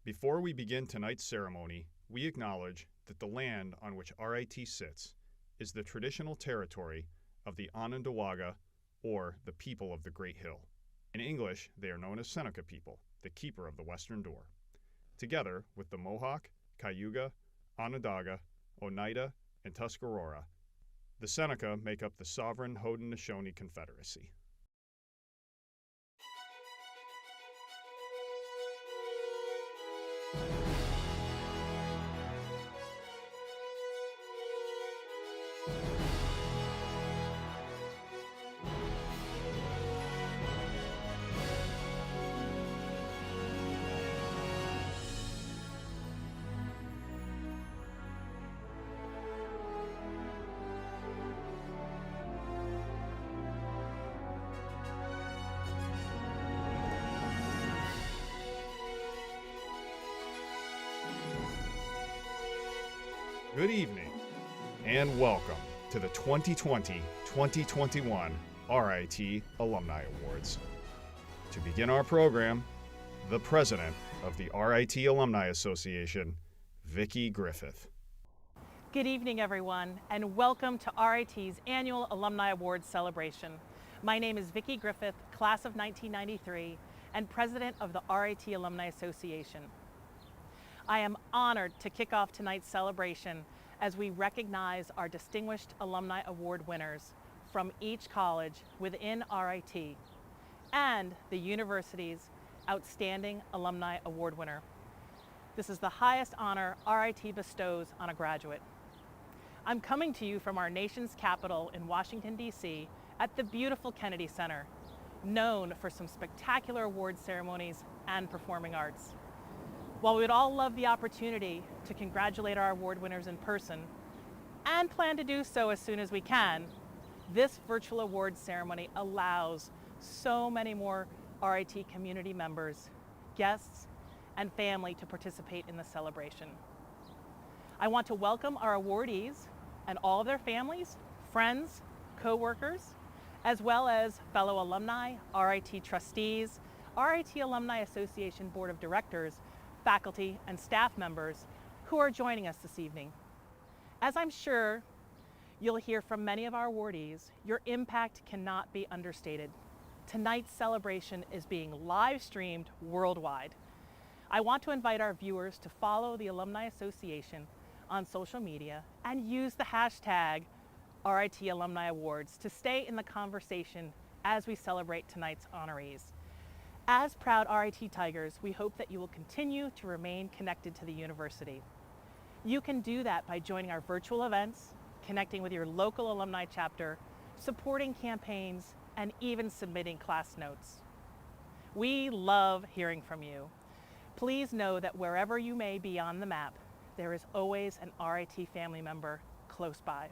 Before we begin tonight's ceremony, we acknowledge that the land on which RIT sits is the traditional territory of the Onondaga, or the people of the Great Hill. In English, they are known as Seneca people, the keeper of the Western Door. Together with the Mohawk, Cayuga, Onondaga, Oneida, and Tuscarora, the Seneca make up the sovereign Haudenosaunee Confederacy. Good evening, and welcome to the 2020-2021 RIT Alumni Awards. To begin our program, the president of the RIT Alumni Association, Vicki Griffith. Good evening, everyone, and welcome to RIT's annual Alumni Awards celebration. My name is Vicki Griffith, class of 1993, and president of the RIT Alumni Association. I am honored to kick off tonight's celebration as we recognize our distinguished Alumni Award winners from each college within RIT and the university's Outstanding Alumni Award winner. This is the highest honor RIT bestows on a graduate. I'm coming to you from our nation's capital in Washington, D.C. at the beautiful Kennedy Center, known for some spectacular award ceremonies and performing arts. While we would all love the opportunity to congratulate our award winners in person, and plan to do so as soon as we can, this virtual awards ceremony allows so many more RIT community members, guests, and family to participate in the celebration. I want to welcome our awardees and all of their families, friends, co-workers, as well as fellow alumni, RIT trustees, RIT Alumni Association Board of Directors, faculty, and staff members who are joining us this evening. As I'm sure you'll hear from many of our awardees, your impact cannot be understated. Tonight's celebration is being live streamed worldwide. I want to invite our viewers to follow the Alumni Association on social media and use the hashtag RIT Alumni Awards to stay in the conversation as we celebrate tonight's honorees. As proud RIT Tigers, we hope that you will continue to remain connected to the university. You can do that by joining our virtual events, connecting with your local alumni chapter, supporting campaigns, and even submitting class notes. We love hearing from you. Please know that wherever you may be on the map, there is always an RIT family member close by.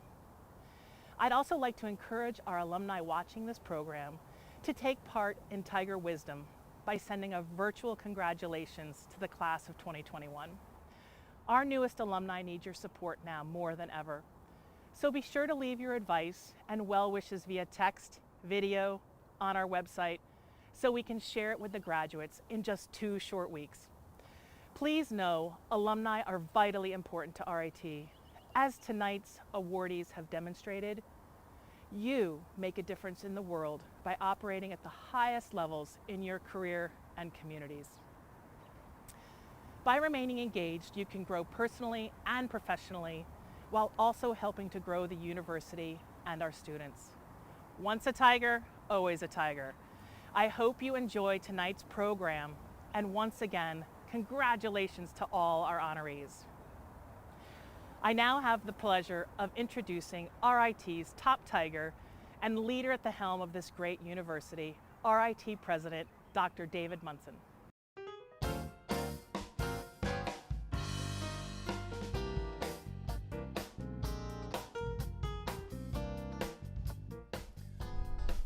I'd also like to encourage our alumni watching this program to take part in Tiger Wisdom by sending a virtual congratulations to the class of 2021. Our newest alumni need your support now more than ever. So be sure to leave your advice and well wishes via text, video, on our website, so we can share it with the graduates in just 2 short weeks. Please know alumni are vitally important to RIT. As tonight's awardees have demonstrated, you make a difference in the world by operating at the highest levels in your career and communities. By remaining engaged, you can grow personally and professionally while also helping to grow the university and our students. Once a Tiger, always a Tiger. I hope you enjoy tonight's program, and once again, congratulations to all our honorees. I now have the pleasure of introducing RIT's top Tiger and leader at the helm of this great university, RIT President, Dr. David Munson.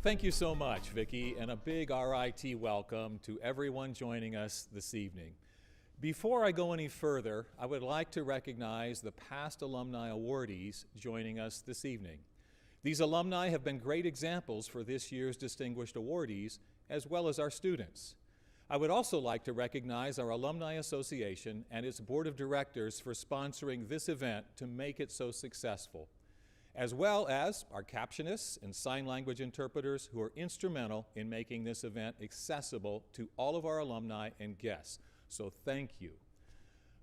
Thank you so much, Vicki, and a big RIT welcome to everyone joining us this evening. Before I go any further, I would like to recognize the past alumni awardees joining us this evening. These alumni have been great examples for this year's distinguished awardees, as well as our students. I would also like to recognize our Alumni Association and its Board of Directors for sponsoring this event to make it so successful, as well as our captionists and sign language interpreters who are instrumental in making this event accessible to all of our alumni and guests. So thank you.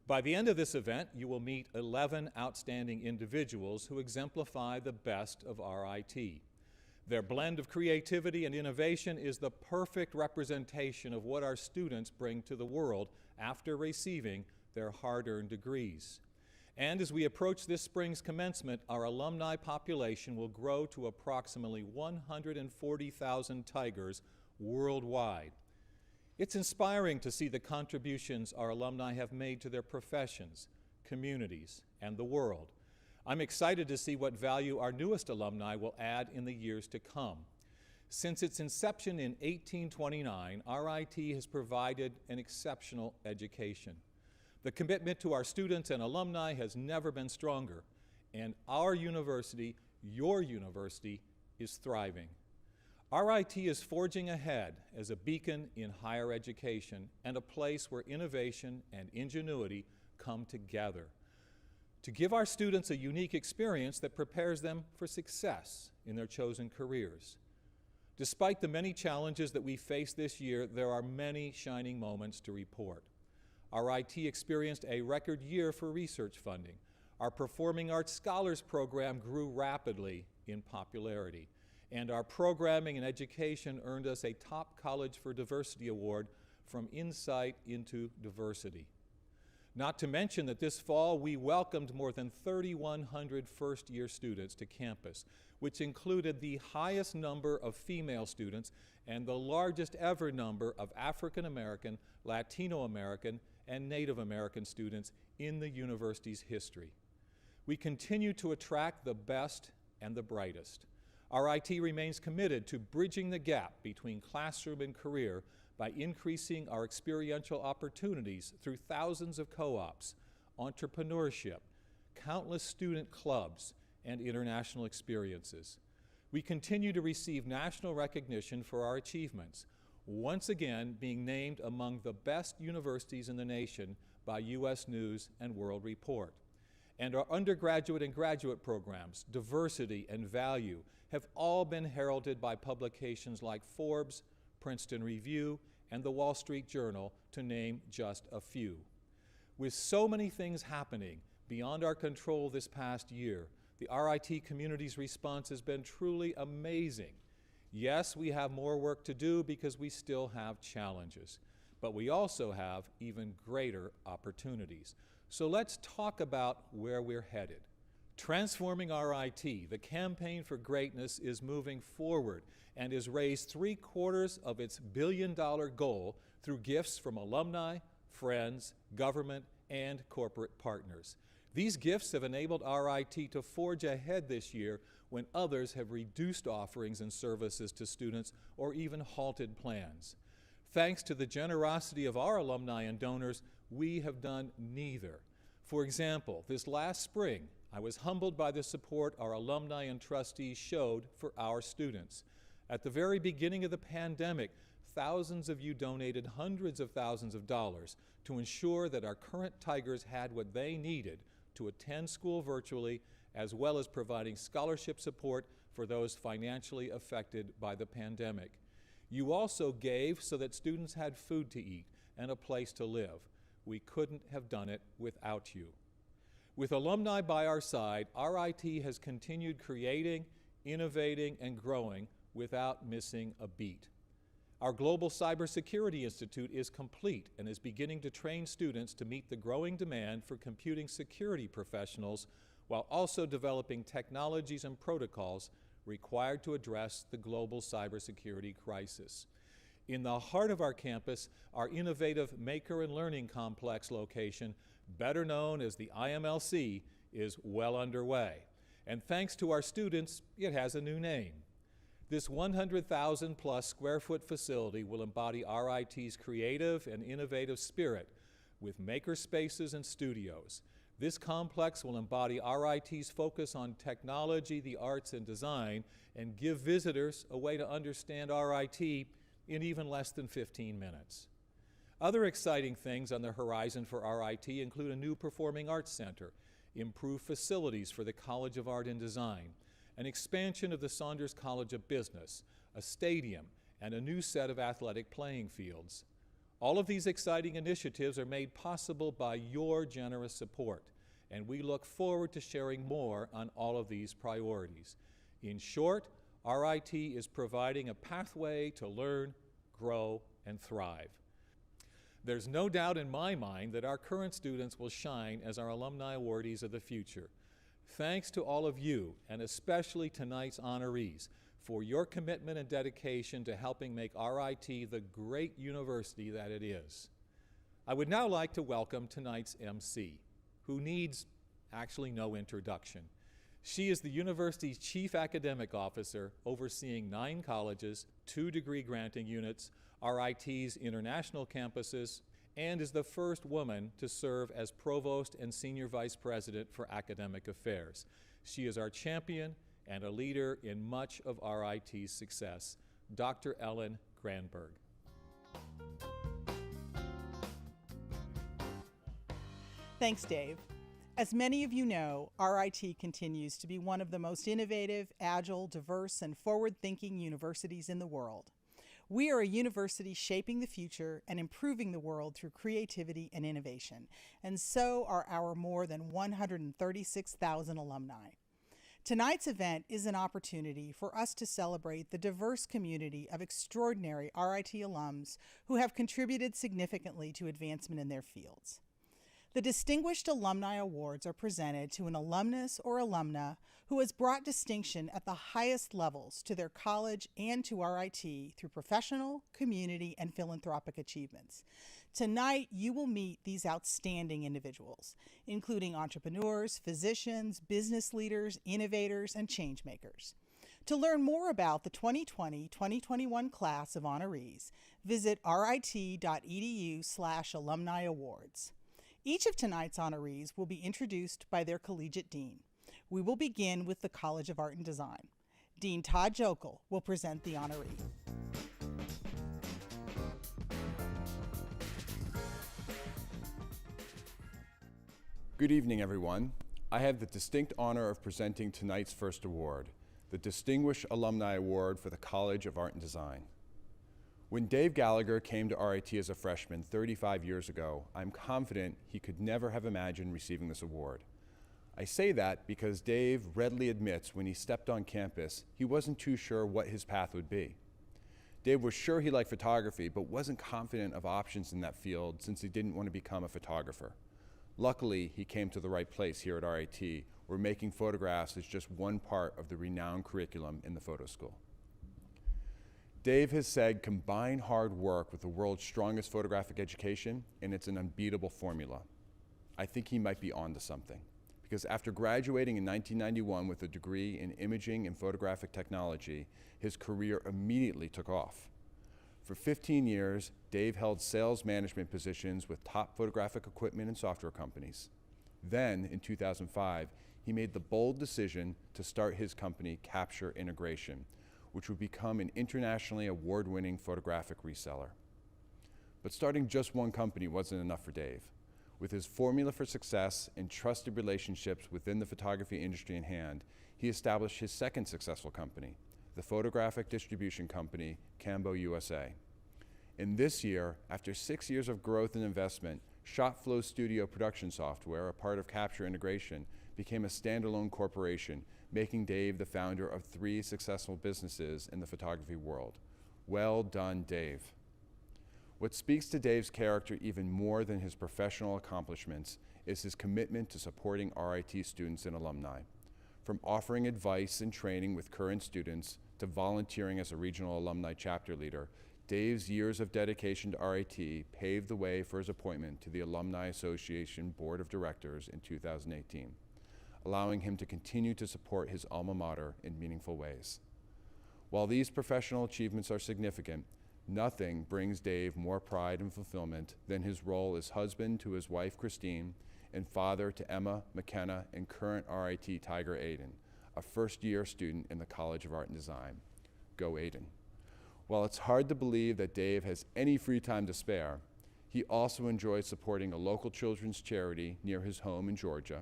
By the end of this event, you will meet 11 outstanding individuals who exemplify the best of RIT. Their blend of creativity and innovation is the perfect representation of what our students bring to the world after receiving their hard-earned degrees. And as we approach this spring's commencement, our alumni population will grow to approximately 140,000 Tigers worldwide. It's inspiring to see the contributions our alumni have made to their professions, communities, and the world. I'm excited to see what value our newest alumni will add in the years to come. Since its inception in 1829, RIT has provided an exceptional education. The commitment to our students and alumni has never been stronger, and our university, your university, is thriving. RIT is forging ahead as a beacon in higher education and a place where innovation and ingenuity come together to give our students a unique experience that prepares them for success in their chosen careers. Despite the many challenges that we face this year, there are many shining moments to report. RIT experienced a record year for research funding. Our Performing Arts Scholars Program grew rapidly in popularity, and our programming and education earned us a Top College for Diversity Award from Insight into Diversity. Not to mention that this fall we welcomed more than 3,100 first-year students to campus, which included the highest number of female students and the largest ever number of African American, Latino American, and Native American students in the university's history. We continue to attract the best and the brightest. RIT remains committed to bridging the gap between classroom and career by increasing our experiential opportunities through thousands of co-ops, entrepreneurship, countless student clubs, and international experiences. We continue to receive national recognition for our achievements, once again being named among the best universities in the nation by U.S. News and World Report. And our undergraduate and graduate programs, diversity and value, have all been heralded by publications like Forbes, Princeton Review, and the Wall Street Journal, to name just a few. With so many things happening beyond our control this past year, the RIT community's response has been truly amazing. Yes, we have more work to do because we still have challenges, but we also have even greater opportunities. So let's talk about where we're headed. Transforming RIT, the campaign for greatness, is moving forward and has raised 3/4 of its billion-dollar goal through gifts from alumni, friends, government, and corporate partners. These gifts have enabled RIT to forge ahead this year when others have reduced offerings and services to students or even halted plans. Thanks to the generosity of our alumni and donors, we have done neither. For example, this last spring, I was humbled by the support our alumni and trustees showed for our students. At the very beginning of the pandemic, thousands of you donated hundreds of thousands of dollars to ensure that our current Tigers had what they needed to attend school virtually, as well as providing scholarship support for those financially affected by the pandemic. You also gave so that students had food to eat and a place to live. We couldn't have done it without you. With alumni by our side, RIT has continued creating, innovating, and growing without missing a beat. Our Global Cybersecurity Institute is complete and is beginning to train students to meet the growing demand for computing security professionals while also developing technologies and protocols required to address the global cybersecurity crisis. In the heart of our campus, our innovative Maker and Learning Complex location, better known as the IMLC, is well underway. And thanks to our students, it has a new name. This 100,000 plus square foot facility will embody RIT's creative and innovative spirit with maker spaces and studios. This complex will embody RIT's focus on technology, the arts, and design, and give visitors a way to understand RIT in even less than 15 minutes. Other exciting things on the horizon for RIT include a new performing arts center, improved facilities for the College of Art and Design, an expansion of the Saunders College of Business, a stadium, and a new set of athletic playing fields. All of these exciting initiatives are made possible by your generous support, and we look forward to sharing more on all of these priorities. In short, RIT is providing a pathway to learn, grow, and thrive. There's no doubt in my mind that our current students will shine as our alumni awardees of the future. Thanks to all of you, and especially tonight's honorees, for your commitment and dedication to helping make RIT the great university that it is. I would now like to welcome tonight's MC, who needs actually no introduction. She is the university's Chief Academic Officer, overseeing 9 colleges, 2 degree granting units, RIT's international campuses, and is the first woman to serve as Provost and Senior Vice President for Academic Affairs. She is our champion and a leader in much of RIT's success, Dr. Ellen Granberg. Thanks, Dave. As many of you know, RIT continues to be one of the most innovative, agile, diverse, and forward-thinking universities in the world. We are a university shaping the future and improving the world through creativity and innovation, and so are our more than 136,000 alumni. Tonight's event is an opportunity for us to celebrate the diverse community of extraordinary RIT alums who have contributed significantly to advancement in their fields. The Distinguished Alumni Awards are presented to an alumnus or alumna who has brought distinction at the highest levels to their college and to RIT through professional, community, and philanthropic achievements. Tonight, you will meet these outstanding individuals, including entrepreneurs, physicians, business leaders, innovators, and change makers. To learn more about the 2020-2021 class of honorees, visit rit.edu/alumni awards. Each of tonight's honorees will be introduced by their collegiate dean. We will begin with the College of Art and Design. Dean Todd Jokel will present the honoree. Good evening, everyone. I have the distinct honor of presenting tonight's first award, the Distinguished Alumni Award for the College of Art and Design. When Dave Gallagher came to RIT as a freshman 35 years ago, I'm confident he could never have imagined receiving this award. I say that because Dave readily admits when he stepped on campus, he wasn't too sure what his path would be. Dave was sure he liked photography, but wasn't confident of options in that field since he didn't want to become a photographer. Luckily, he came to the right place here at RIT, where making photographs is just one part of the renowned curriculum in the photo school. Dave has said, combine hard work with the world's strongest photographic education, and it's an unbeatable formula. I think he might be onto something, because after graduating in 1991 with a degree in imaging and photographic technology, his career immediately took off. For 15 years, Dave held sales management positions with top photographic equipment and software companies. Then, in 2005, he made the bold decision to start his company, Capture Integration, which would become an internationally award-winning photographic reseller. But starting just one company wasn't enough for Dave. With his formula for success and trusted relationships within the photography industry in hand, he established his second successful company, the photographic distribution company, Cambo USA. And this year, after 6 years of growth and investment, ShotFlow Studio Production Software, a part of Capture Integration, became a standalone corporation, making Dave the founder of 3 successful businesses in the photography world. Well done, Dave. What speaks to Dave's character even more than his professional accomplishments is his commitment to supporting RIT students and alumni. From offering advice and training with current students to volunteering as a regional alumni chapter leader, Dave's years of dedication to RIT paved the way for his appointment to the Alumni Association Board of Directors in 2018. Allowing him to continue to support his alma mater in meaningful ways. While these professional achievements are significant, nothing brings Dave more pride and fulfillment than his role as husband to his wife, Christine, and father to Emma, McKenna, and current RIT Tiger Aiden, a first-year student in the College of Art and Design. Go Aiden. While it's hard to believe that Dave has any free time to spare, He also enjoys supporting a local children's charity near his home in Georgia,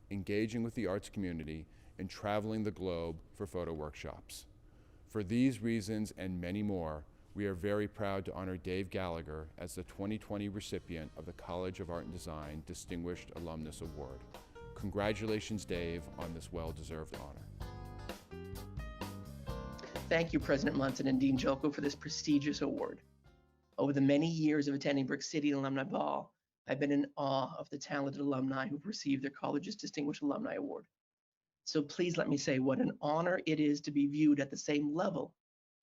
engaging with the arts community, and traveling the globe for photo workshops. For these reasons and many more, we are very proud to honor Dave Gallagher as the 2020 recipient of the College of Art and Design Distinguished Alumnus Award. Congratulations, Dave, on this well-deserved honor. Thank you, President Munson and Dean Joko, for this prestigious award. Over the many years of attending Brick City Alumni Ball, I've been in awe of the talented alumni who've received their college's Distinguished Alumni Award. So please let me say what an honor it is to be viewed at the same level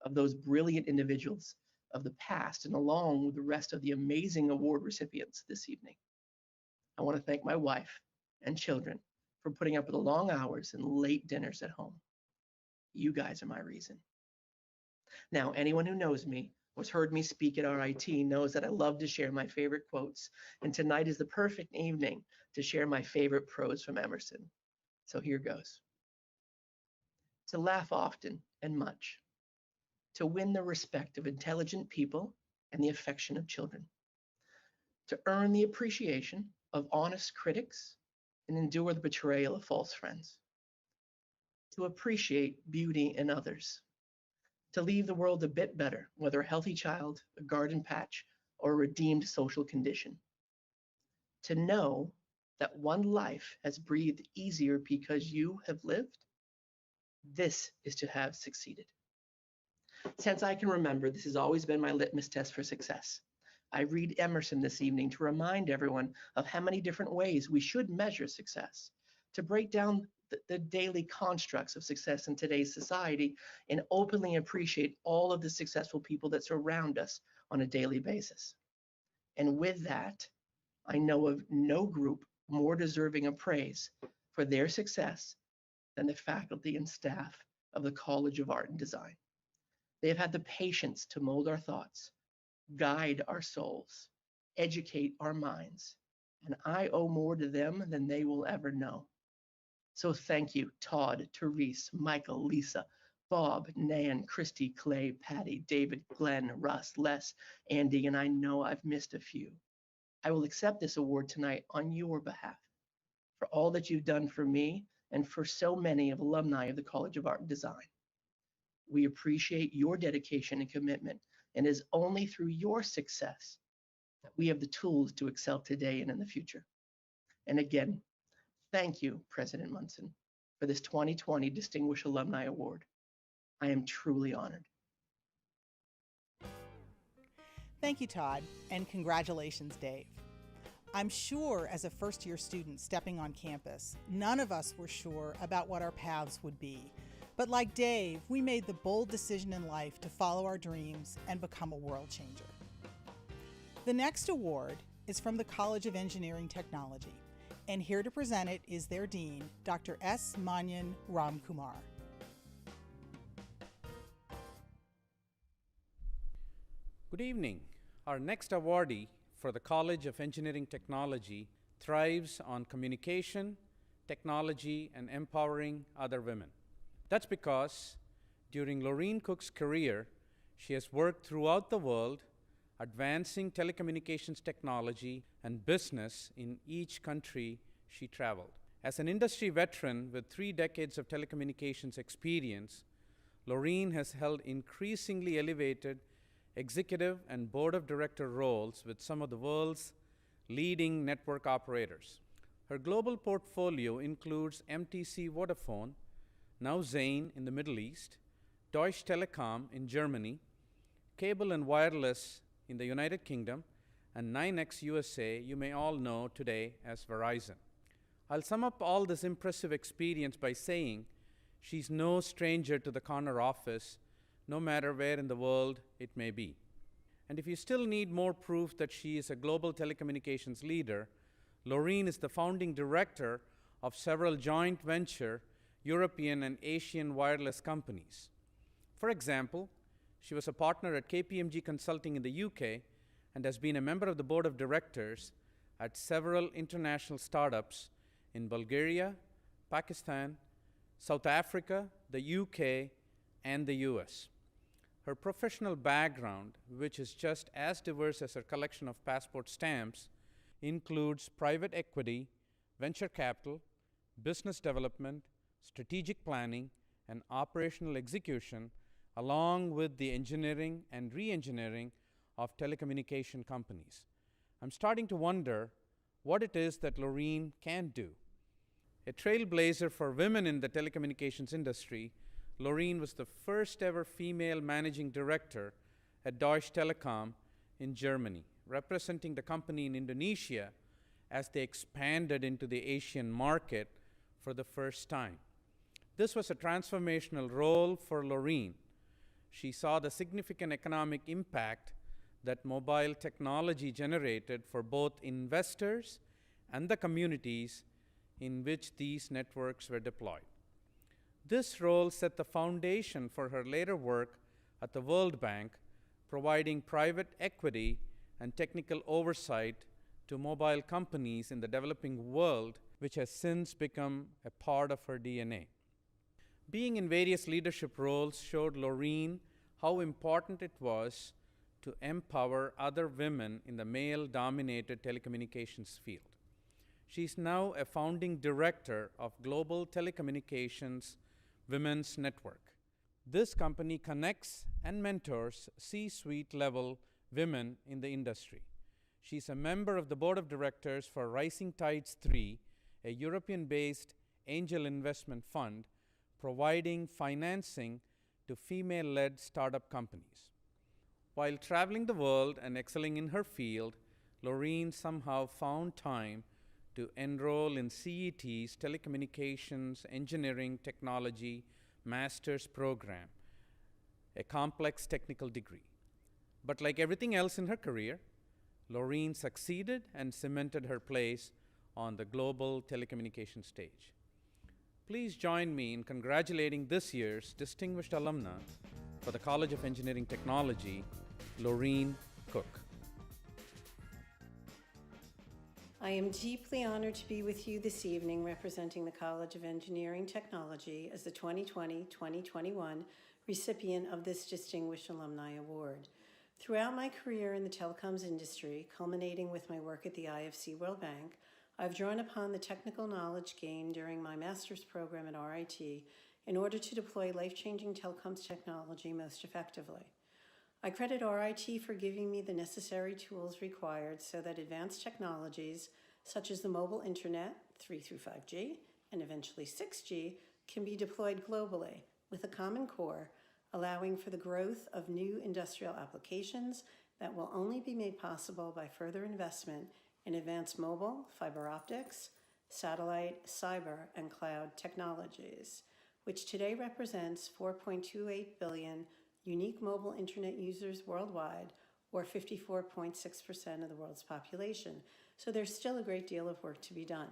of those brilliant individuals of the past and along with the rest of the amazing award recipients this evening. I want to thank my wife and children for putting up with the long hours and late dinners at home. You guys are my reason. Now, anyone who knows me or has heard me speak at RIT knows that I love to share my favorite quotes, and tonight is the perfect evening to share my favorite prose from Emerson. So here goes. To laugh often and much, to win the respect of intelligent people and the affection of children, to earn the appreciation of honest critics and endure the betrayal of false friends, to appreciate beauty in others, to leave the world a bit better, whether a healthy child, a garden patch, or a redeemed social condition, to know that one life has breathed easier because you have lived. This is to have succeeded. Since I can remember, this has always been my litmus test for success. I read Emerson this evening to remind everyone of how many different ways we should measure success, to break down the daily constructs of success in today's society and openly appreciate all of the successful people that surround us on a daily basis. And with that, I know of no group more deserving of praise for their success than the faculty and staff of the College of Art and Design. They have had the patience to mold our thoughts, guide our souls, educate our minds, and I owe more to them than they will ever know. So thank you, Todd, Therese, Michael, Lisa, Bob, Nan, Christy, Clay, Patty, David, Glenn, Russ, Les, Andy, and I know I've missed a few. I will accept this award tonight on your behalf for all that you've done for me and for so many of alumni of the College of Art and Design. We appreciate your dedication and commitment, and it is only through your success that we have the tools to excel today and in the future. And again, thank you, President Munson, for this 2020 Distinguished Alumni Award. I am truly honored. Thank you, Todd, and congratulations, Dave. I'm sure as a first-year student stepping on campus, none of us were sure about what our paths would be. But like Dave, we made the bold decision in life to follow our dreams and become a world changer. The next award is from the College of Engineering Technology, and here to present it is their dean, Dr. S. Manyan Ramkumar. Good evening. Our next awardee for the College of Engineering Technology thrives on communication, technology, and empowering other women. That's because during Laureen Cook's career, she has worked throughout the world, advancing telecommunications technology and business in each country she traveled. As an industry veteran with 3 decades of telecommunications experience, Laureen has held increasingly elevated executive and board of director roles with some of the world's leading network operators. Her global portfolio includes MTC Vodafone, now Zain in the Middle East, Deutsche Telekom in Germany, Cable and Wireless in the United Kingdom, and 9X USA you may all know today as Verizon. I'll sum up all this impressive experience by saying she's no stranger to the corner office, no matter where in the world it may be. And if you still need more proof that she is a global telecommunications leader, Laureen is the founding director of several joint venture European and Asian wireless companies. For example, she was a partner at KPMG Consulting in the UK and has been a member of the board of directors at several international startups in Bulgaria, Pakistan, South Africa, the UK, and the US. Her professional background, which is just as diverse as her collection of passport stamps, includes private equity, venture capital, business development, strategic planning, and operational execution, along with the engineering and re-engineering of telecommunication companies. I'm starting to wonder what it is that Laureen can do. A trailblazer for women in the telecommunications industry, Laureen was the first ever female managing director at Deutsche Telekom in Germany, representing the company in Indonesia as they expanded into the Asian market for the first time. This was a transformational role for Laureen. She saw the significant economic impact that mobile technology generated for both investors and the communities in which these networks were deployed. This role set the foundation for her later work at the World Bank, providing private equity and technical oversight to mobile companies in the developing world, which has since become a part of her DNA. Being in various leadership roles showed Laureen how important it was to empower other women in the male-dominated telecommunications field. She's now a founding director of Global Telecommunications Women's Network. This company connects and mentors C-suite level women in the industry. She's a member of the board of directors for Rising Tides 3, a European-based angel investment fund providing financing to female-led startup companies. While traveling the world and excelling in her field, Laureen somehow found time to enroll in CET's Telecommunications Engineering Technology Master's Program, a complex technical degree. But like everything else in her career, Laureen succeeded and cemented her place on the global telecommunications stage. Please join me in congratulating this year's distinguished alumna for the College of Engineering Technology, Laureen Cook. I am deeply honored to be with you this evening representing the College of Engineering Technology as the 2020-2021 recipient of this Distinguished Alumni Award. Throughout my career in the telecoms industry, culminating with my work at the IFC World Bank, I've drawn upon the technical knowledge gained during my master's program at RIT in order to deploy life-changing telecoms technology most effectively. I credit RIT for giving me the necessary tools required so that advanced technologies such as the mobile internet, 3 through 5G, and eventually 6G, can be deployed globally with a common core, allowing for the growth of new industrial applications that will only be made possible by further investment in advanced mobile, fiber optics, satellite, cyber, and cloud technologies, which today represents 4.28 billion unique mobile internet users worldwide, or 54.6% of the world's population. So there's still a great deal of work to be done.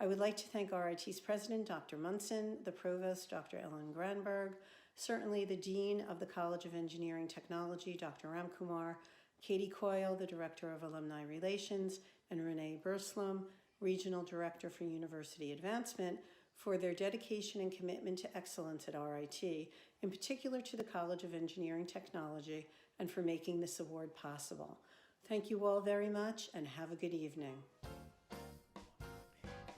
I would like to thank RIT's president, Dr. Munson, the provost, Dr. Ellen Granberg, certainly the dean of the College of Engineering Technology, Dr. Ramkumar, Katie Coyle, the director of Alumni Relations, and Renee Burslem, regional director for University Advancement, for their dedication and commitment to excellence at RIT, in particular to the College of Engineering Technology, and for making this award possible. Thank you all very much, and have a good evening.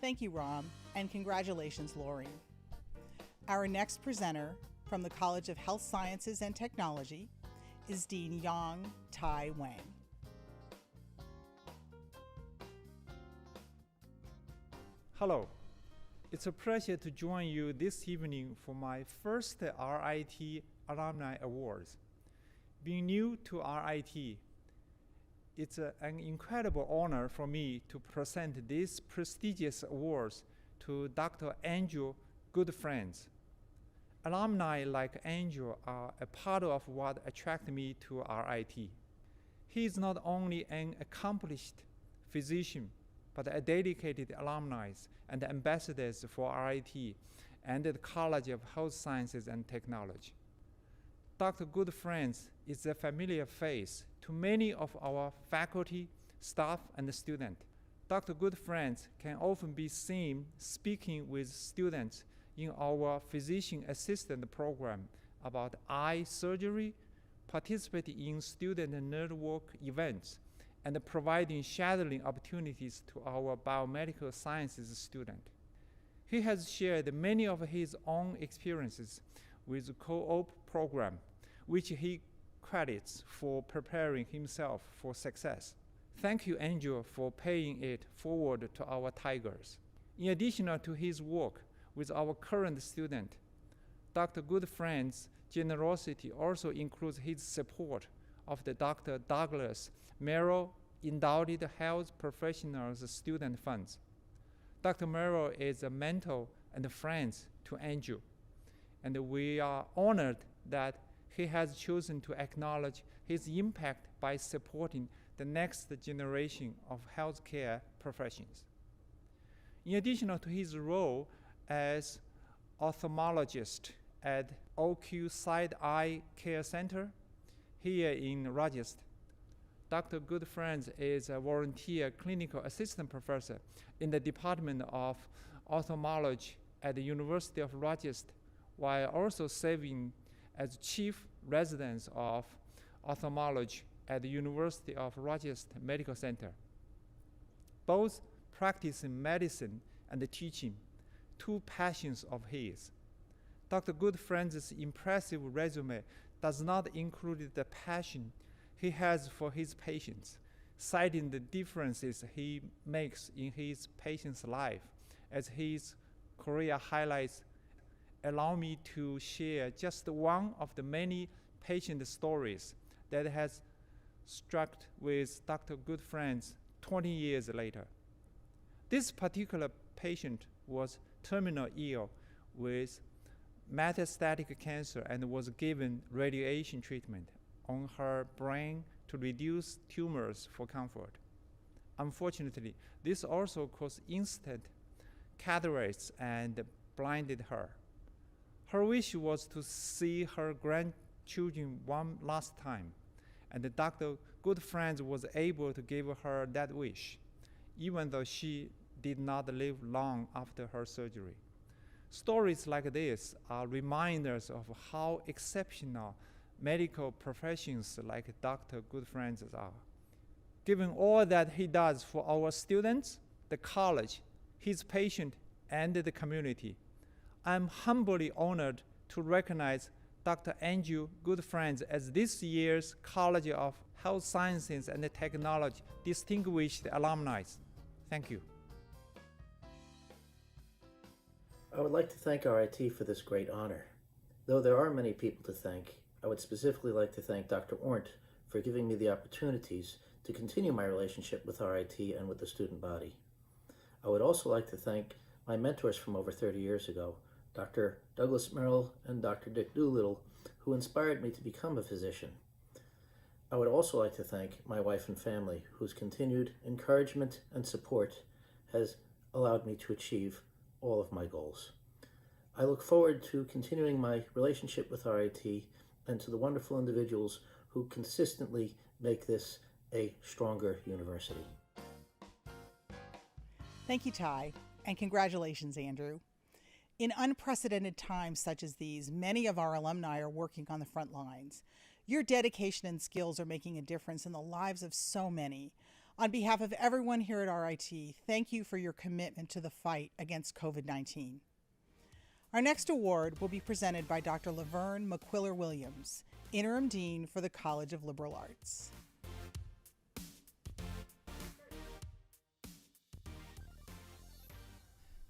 Thank you, Ram, and congratulations, Laureen. Our next presenter from the College of Health Sciences and Technology is Dean Yang Tai Wang. Hello. It's a pleasure to join you this evening for my first RIT Alumni Awards. Being new to RIT, it's an incredible honor for me to present these prestigious awards to Dr. Angel Goodfriends. Alumni like Angel are a part of what attracted me to RIT. He is not only an accomplished physician, but a dedicated alumni and ambassadors for RIT and the College of Health Sciences and Technology. Dr. Goodfriends is a familiar face to many of our faculty, staff, and students. Dr. Goodfriends can often be seen speaking with students in our physician assistant program about eye surgery, participating in student network events, and providing shadowing opportunities to our biomedical sciences students. He has shared many of his own experiences with the co-op program, which he credits for preparing himself for success. Thank you, Andrew, for paying it forward to our Tigers. In addition to his work with our current student, Dr. Goodfriend's generosity also includes his support of the Dr. Douglas Merrill Endowed Health Professionals Student Funds. Dr. Merrill is a mentor and a friend to Andrew, and we are honored that he has chosen to acknowledge his impact by supporting the next generation of healthcare professions. In addition to his role as ophthalmologist at OQ Side Eye Care Center here in Rochester, Dr. Goodfriend is a volunteer clinical assistant professor in the Department of Ophthalmology at the University of Rochester, while also serving as chief resident of ophthalmology at the University of Rochester Medical Center. Both practicing medicine and teaching, two passions of his. Dr. Goodfriend's impressive resume does not include the passion he has for his patients, citing the differences he makes in his patient's life. As his career highlights, allow me to share just one of the many patient stories that has struck with Dr. Goodfriend 20 years later. This particular patient was terminal ill with metastatic cancer and was given radiation treatment on her brain to reduce tumors for comfort. Unfortunately, this also caused instant cataracts and blinded her. Her wish was to see her grandchildren one last time, and Dr. Goodfriend was able to give her that wish, even though she did not live long after her surgery. Stories like this are reminders of how exceptional medical professions like Dr. Goodfriend are. Given all that he does for our students, the college, his patients, and the community, I'm humbly honored to recognize Dr. Andrew Goodfriend as this year's College of Health Sciences and Technology Distinguished Alumni. Thank you. I would like to thank RIT for this great honor. Though there are many people to thank, I would specifically like to thank Dr. Ornt for giving me the opportunities to continue my relationship with RIT and with the student body. I would also like to thank my mentors from over 30 years ago, Dr. Douglas Merrill and Dr. Dick Doolittle, who inspired me to become a physician. I would also like to thank my wife and family, whose continued encouragement and support has allowed me to achieve all of my goals. I look forward to continuing my relationship with RIT and to the wonderful individuals who consistently make this a stronger university. Thank you, Ty, and congratulations, Andrew. In unprecedented times such as these, many of our alumni are working on the front lines. Your dedication and skills are making a difference in the lives of so many. On behalf of everyone here at RIT, thank you for your commitment to the fight against COVID-19. Our next award will be presented by Dr. Laverne McQuiller-Williams, Interim Dean for the College of Liberal Arts.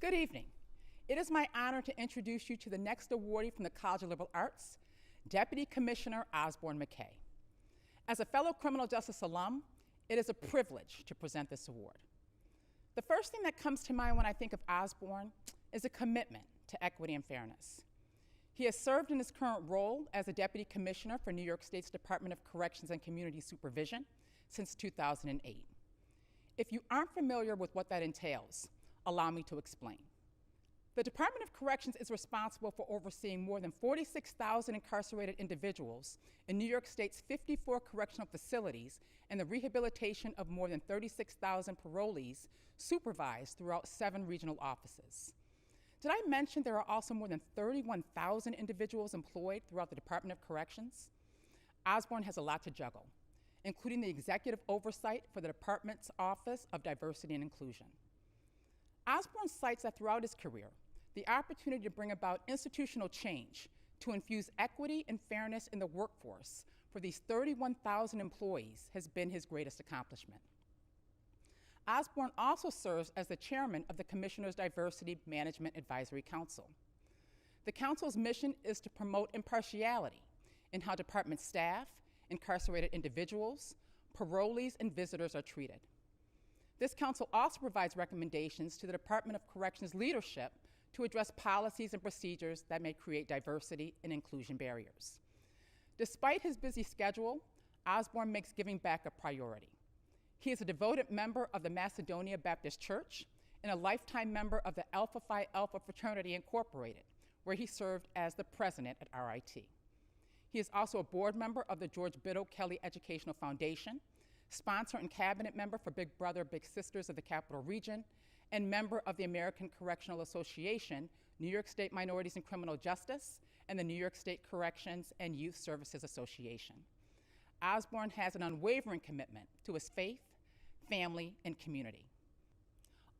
Good evening. It is my honor to introduce you to the next awardee from the College of Liberal Arts, Deputy Commissioner Osborne McKay. As a fellow criminal justice alum, it is a privilege to present this award. The first thing that comes to mind when I think of Osborne is a commitment to equity and fairness. He has served in his current role as a Deputy Commissioner for New York State's Department of Corrections and Community Supervision since 2008. If you aren't familiar with what that entails, allow me to explain. The Department of Corrections is responsible for overseeing more than 46,000 incarcerated individuals in New York State's 54 correctional facilities and the rehabilitation of more than 36,000 parolees supervised throughout 7 regional offices. Did I mention there are also more than 31,000 individuals employed throughout the Department of Corrections? Osborne has a lot to juggle, including the executive oversight for the department's Office of Diversity and Inclusion. Osborne cites that throughout his career, the opportunity to bring about institutional change to infuse equity and fairness in the workforce for these 31,000 employees has been his greatest accomplishment. Osborne also serves as the chairman of the Commissioner's Diversity Management Advisory Council. The council's mission is to promote impartiality in how department staff, incarcerated individuals, parolees, and visitors are treated. This council also provides recommendations to the Department of Corrections leadership to address policies and procedures that may create diversity and inclusion barriers. Despite his busy schedule, Osborne makes giving back a priority. He is a devoted member of the Macedonia Baptist Church and a lifetime member of the Alpha Phi Alpha Fraternity Incorporated, where he served as the president at RIT. He is also a board member of the George Biddle Kelly Educational Foundation, sponsor and cabinet member for Big Brother Big Sisters of the Capital Region, and member of the American Correctional Association, New York State Minorities in Criminal Justice, and the New York State Corrections and Youth Services Association. Osborne has an unwavering commitment to his faith, family, and community.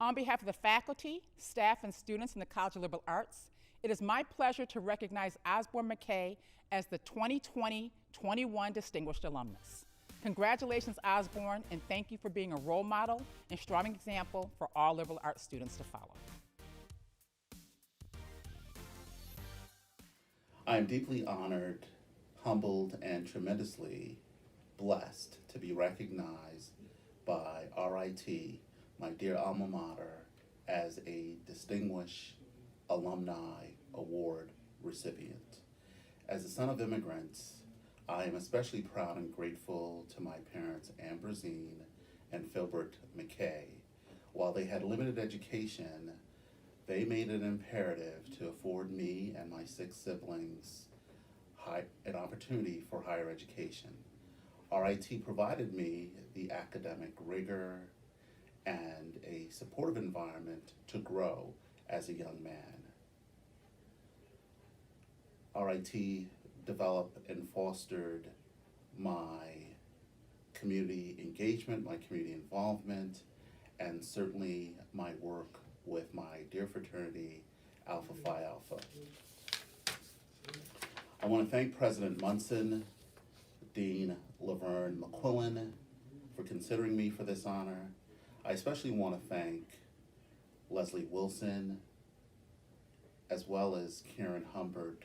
On behalf of the faculty, staff, and students in the College of Liberal Arts, it is my pleasure to recognize Osborne McKay as the 2020-21 Distinguished Alumnus. Congratulations, Osborne, and thank you for being a role model and strong example for all liberal arts students to follow. I am deeply honored, humbled, and tremendously blessed to be recognized by RIT, my dear alma mater, as a Distinguished Alumni Award recipient. As the son of immigrants, I am especially proud and grateful to my parents, Ambrosine and Filbert McKay. While they had limited education, they made it imperative to afford me and my 6 siblings an opportunity for higher education. RIT provided me the academic rigor and a supportive environment to grow as a young man. RIT developed and fostered my community engagement, my community involvement, and certainly my work with my dear fraternity, Alpha Phi Alpha. I want to thank President Munson, Dean Laverne McQuillan for considering me for this honor. I especially want to thank Leslie Wilson, as well as Karen Humbert,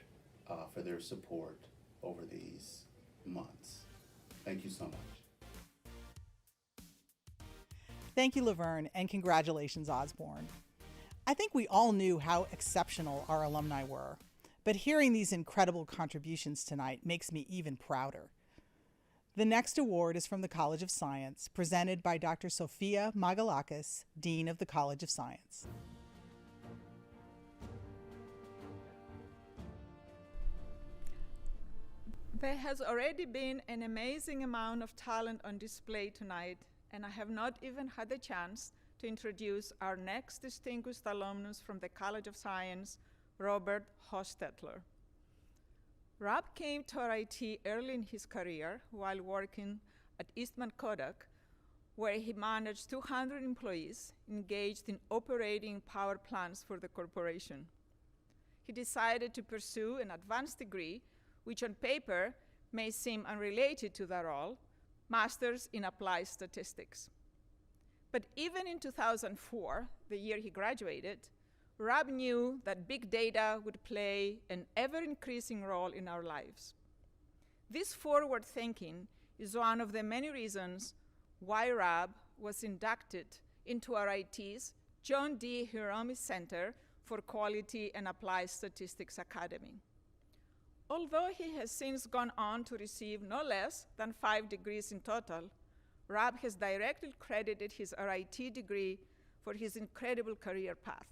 for their support over these months. Thank you so much. Thank you, Laverne, and congratulations, Osborne. I think we all knew how exceptional our alumni were, but hearing these incredible contributions tonight makes me even prouder. The next award is from the College of Science, presented by Dr. Sophia Magalakis, Dean of the College of Science. There has already been an amazing amount of talent on display tonight, and I have not even had the chance to introduce our next distinguished alumnus from the College of Science, Robert Hostetler. Rob came to RIT early in his career while working at Eastman Kodak, where he managed 200 employees engaged in operating power plants for the corporation. He decided to pursue an advanced degree, which on paper may seem unrelated to that role, Master's in Applied Statistics. But even in 2004, the year he graduated, Rob knew that big data would play an ever-increasing role in our lives. This forward thinking is one of the many reasons why Rob was inducted into RIT's John D. Hiromi Center for Quality and Applied Statistics Academy. Although he has since gone on to receive no less than 5 degrees in total, Rob has directly credited his RIT degree for his incredible career path.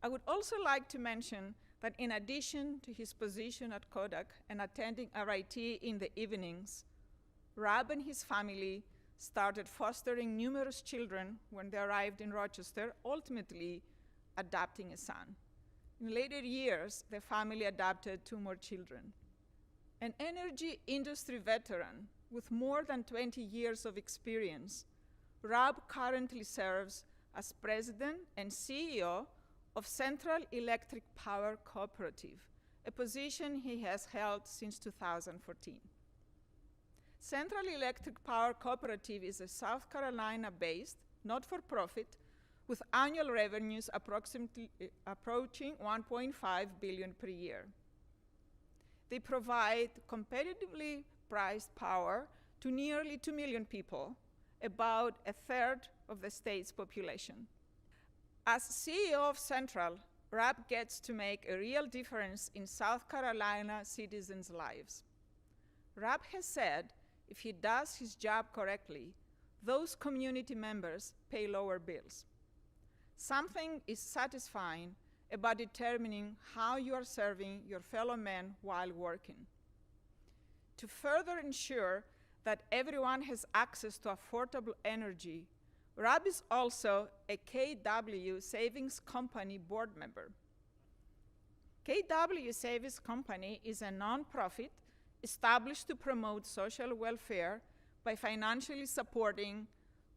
I would also like to mention that in addition to his position at Kodak and attending RIT in the evenings, Rob and his family started fostering numerous children when they arrived in Rochester, ultimately adopting a son. In later years, the family adopted 2 more children. An energy industry veteran with more than 20 years of experience, Rob currently serves as president and CEO of Central Electric Power Cooperative, a position he has held since 2014. Central Electric Power Cooperative is a South Carolina-based, not-for-profit, with annual revenues approaching $1.5 billion per year. They provide competitively priced power to nearly 2 million people, about a third of the state's population. As CEO of Central, Rob gets to make a real difference in South Carolina citizens' lives. Rob has said if he does his job correctly, those community members pay lower bills. Something is satisfying about determining how you are serving your fellow men while working. To further ensure that everyone has access to affordable energy, Rob is also a KW Savings Company board member. KW Savings Company is a nonprofit established to promote social welfare by financially supporting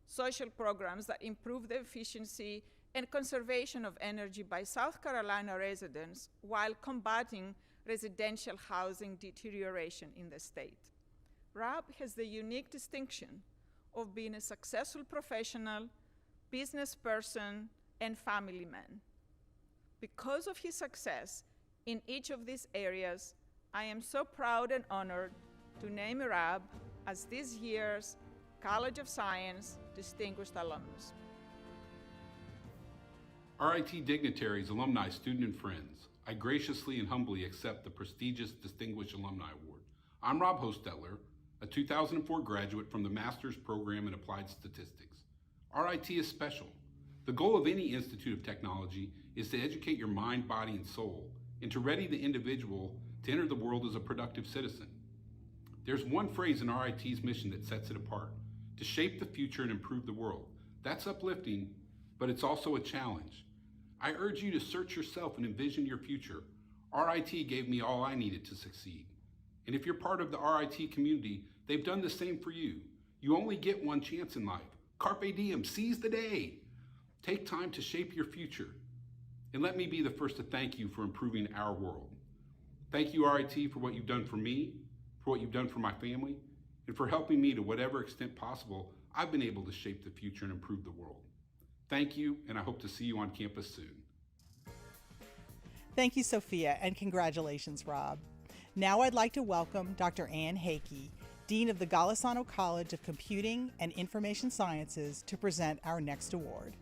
social programs that improve the efficiency and conservation of energy by South Carolina residents while combating residential housing deterioration in the state. Rob has the unique distinction of being a successful professional, business person, and family man. Because of his success in each of these areas, I am so proud and honored to name Rob as this year's College of Science Distinguished Alumnus. RIT dignitaries, alumni, student, and friends, I graciously and humbly accept the prestigious Distinguished Alumni Award. I'm Rob Hostetler, a 2004 graduate from the Master's Program in Applied Statistics. RIT is special. The goal of any institute of technology is to educate your mind, body, and soul, and to ready the individual to enter the world as a productive citizen. There's one phrase in RIT's mission that sets it apart: to shape the future and improve the world. That's uplifting, but it's also a challenge. I urge you to search yourself and envision your future. RIT gave me all I needed to succeed. And if you're part of the RIT community, they've done the same for you. You only get one chance in life. Carpe diem, seize the day. Take time to shape your future. And let me be the first to thank you for improving our world. Thank you, RIT, for what you've done for me, for what you've done for my family, and for helping me to whatever extent possible, I've been able to shape the future and improve the world. Thank you, and I hope to see you on campus soon. Thank you, Sophia, and congratulations, Rob. Now I'd like to welcome Dr. Ann Hakey, Dean of the Golisano College of Computing and Information Sciences, to present our next award.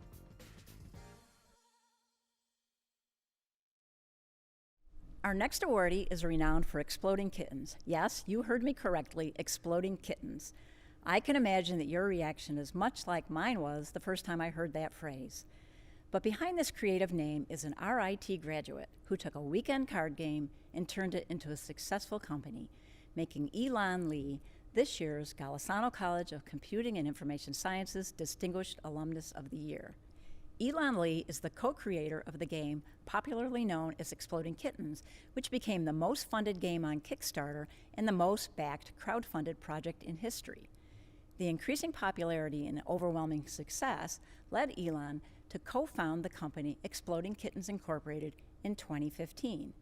Our next awardee is renowned for exploding kittens. Yes, you heard me correctly, exploding kittens. I can imagine that your reaction is much like mine was the first time I heard that phrase. But behind this creative name is an RIT graduate who took a weekend card game and turned it into a successful company, making Elon Lee this year's Golisano College of Computing and Information Sciences Distinguished Alumnus of the Year. Elon Lee is the co-creator of the game popularly known as Exploding Kittens, which became the most funded game on Kickstarter and the most backed crowdfunded project in history. The increasing popularity and overwhelming success led Elon to co-found the company Exploding Kittens Incorporated in 2015.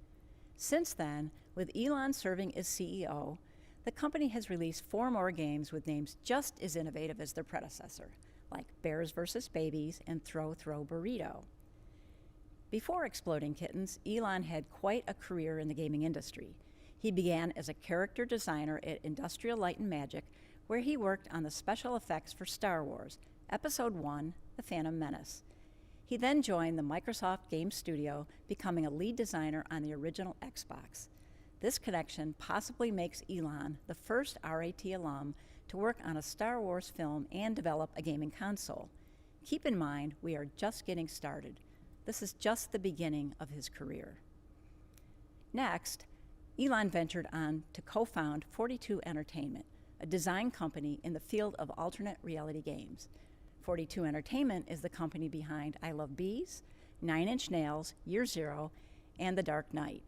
Since then, with Elon serving as CEO, the company has released 4 more games with names just as innovative as their predecessor, like Bears vs. Babies and Throw Throw Burrito. Before Exploding Kittens, Elon had quite a career in the gaming industry. He began as a character designer at Industrial Light and Magic, where he worked on the special effects for Star Wars, Episode 1, The Phantom Menace. He then joined the Microsoft Game Studio, becoming a lead designer on the original Xbox. This connection possibly makes Elon the first RIT alum to work on a Star Wars film and develop a gaming console. Keep in mind, we are just getting started. This is just the beginning of his career. Next, Elon ventured on to co-found 42 Entertainment, a design company in the field of alternate reality games. 42 Entertainment is the company behind I Love Bees, 9 Inch Nails, Year Zero, and The Dark Knight.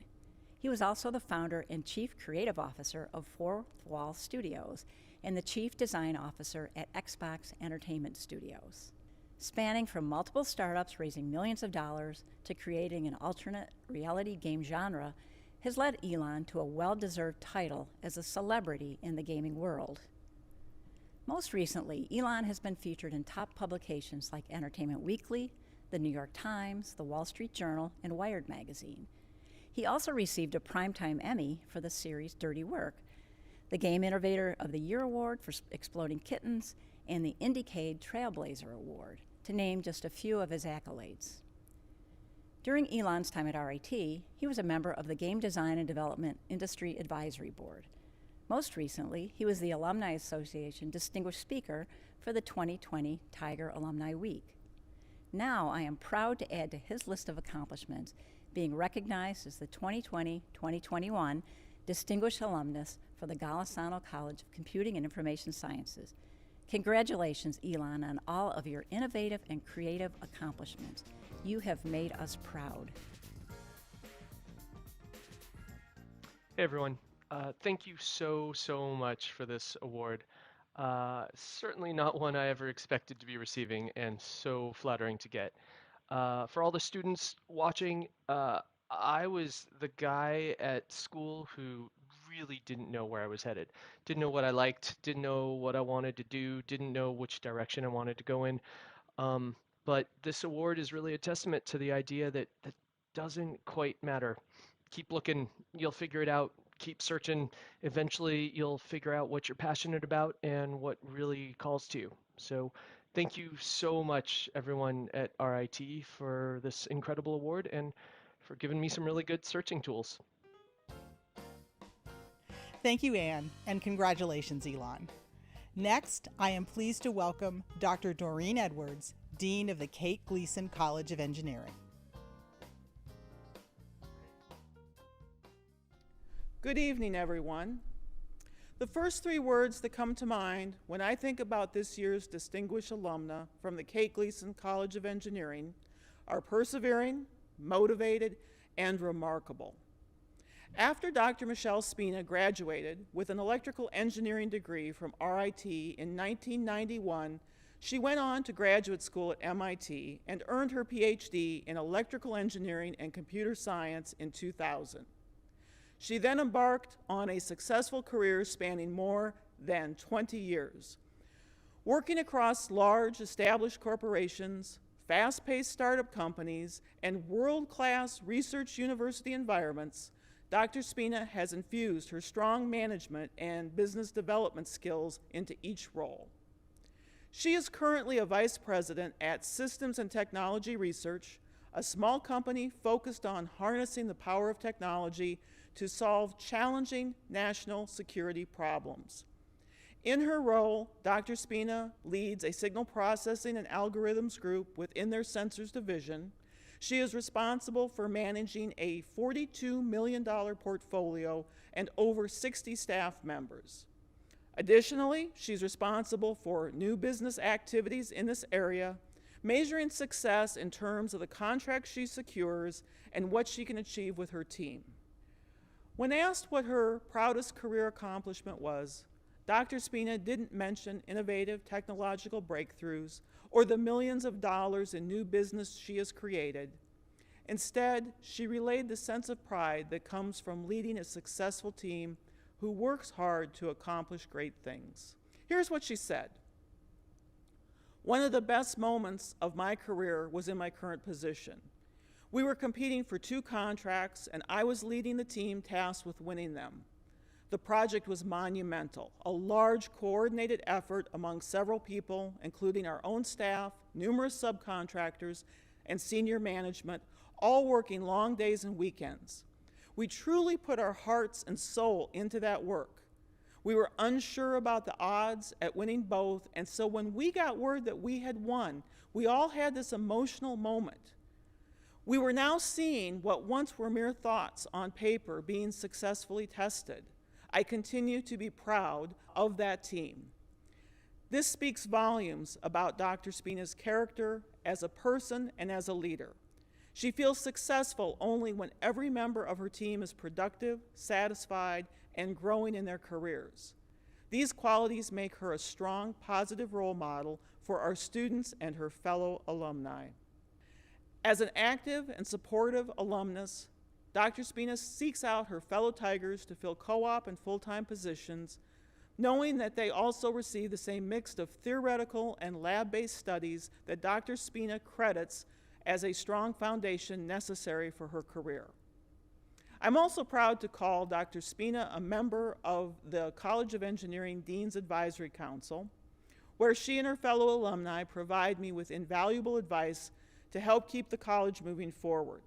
He was also the founder and chief creative officer of Fourth Wall Studios and the chief design officer at Xbox Entertainment Studios. Spanning from multiple startups raising millions of dollars to creating an alternate reality game genre has led Elon to a well-deserved title as a celebrity in the gaming world. Most recently, Elon has been featured in top publications like Entertainment Weekly, The New York Times, The Wall Street Journal, and Wired magazine. He also received a Primetime Emmy for the series Dirty Work, the Game Innovator of the Year Award for Exploding Kittens, and the Indiecade Trailblazer Award, to name just a few of his accolades. During Elon's time at RIT, he was a member of the Game Design and Development Industry Advisory Board. Most recently, he was the Alumni Association Distinguished Speaker for the 2020 Tiger Alumni Week. Now I am proud to add to his list of accomplishments being recognized as the 2020-2021 Distinguished Alumnus for the Golisano College of Computing and Information Sciences. Congratulations, Elon, on all of your innovative and creative accomplishments. You have made us proud. Hey everyone, thank you so much for this award. Certainly not one I ever expected to be receiving, and so flattering to get. For all the students watching, I was the guy at school who really didn't know where I was headed. Didn't know what I liked, didn't know what I wanted to do, didn't know which direction I wanted to go in. But this award is really a testament to the idea that that doesn't quite matter. Keep looking, you'll figure it out. Keep searching. Eventually, you'll figure out what you're passionate about and what really calls to you. So thank you so much, everyone at RIT, for this incredible award and for giving me some really good searching tools. Thank you, Anne, and congratulations, Elon. Next, I am pleased to welcome Dr. Doreen Edwards, Dean of the Kate Gleason College of Engineering. Good evening, everyone. The first three words that come to mind when I think about this year's distinguished alumna from the Kate Gleason College of Engineering are persevering, motivated, and remarkable. After Dr. Michelle Spina graduated with an electrical engineering degree from RIT in 1991, she went on to graduate school at MIT and earned her PhD in electrical engineering and computer science in 2000. She then embarked on a successful career spanning more than 20 years. Working across large established corporations, fast-paced startup companies, and world-class research university environments, Dr. Spina has infused her strong management and business development skills into each role. She is currently a vice president at Systems and Technology Research, a small company focused on harnessing the power of technology to solve challenging national security problems. In her role, Dr. Spina leads a signal processing and algorithms group within their sensors division. She is responsible for managing a $42 million portfolio and over 60 staff members. Additionally, she's responsible for new business activities in this area, measuring success in terms of the contracts she secures and what she can achieve with her team. When asked what her proudest career accomplishment was, Dr. Spina didn't mention innovative technological breakthroughs or the millions of dollars in new business she has created. Instead, she relayed the sense of pride that comes from leading a successful team who works hard to accomplish great things. Here's what she said. One of the best moments of my career was in my current position. We were competing for 2 contracts, and I was leading the team tasked with winning them. The project was monumental, a large coordinated effort among several people, including our own staff, numerous subcontractors, and senior management, all working long days and weekends. We truly put our hearts and soul into that work. We were unsure about the odds at winning both, and so when we got word that we had won, we all had this emotional moment. We were now seeing what once were mere thoughts on paper being successfully tested. I continue to be proud of that team. This speaks volumes about Dr. Spina's character as a person and as a leader. She feels successful only when every member of her team is productive, satisfied, and growing in their careers. These qualities make her a strong, positive role model for our students and her fellow alumni. As an active and supportive alumnus, Dr. Spina seeks out her fellow Tigers to fill co-op and full-time positions, knowing that they also receive the same mix of theoretical and lab-based studies that Dr. Spina credits as a strong foundation necessary for her career. I'm also proud to call Dr. Spina a member of the College of Engineering Dean's Advisory Council, where she and her fellow alumni provide me with invaluable advice to help keep the college moving forward.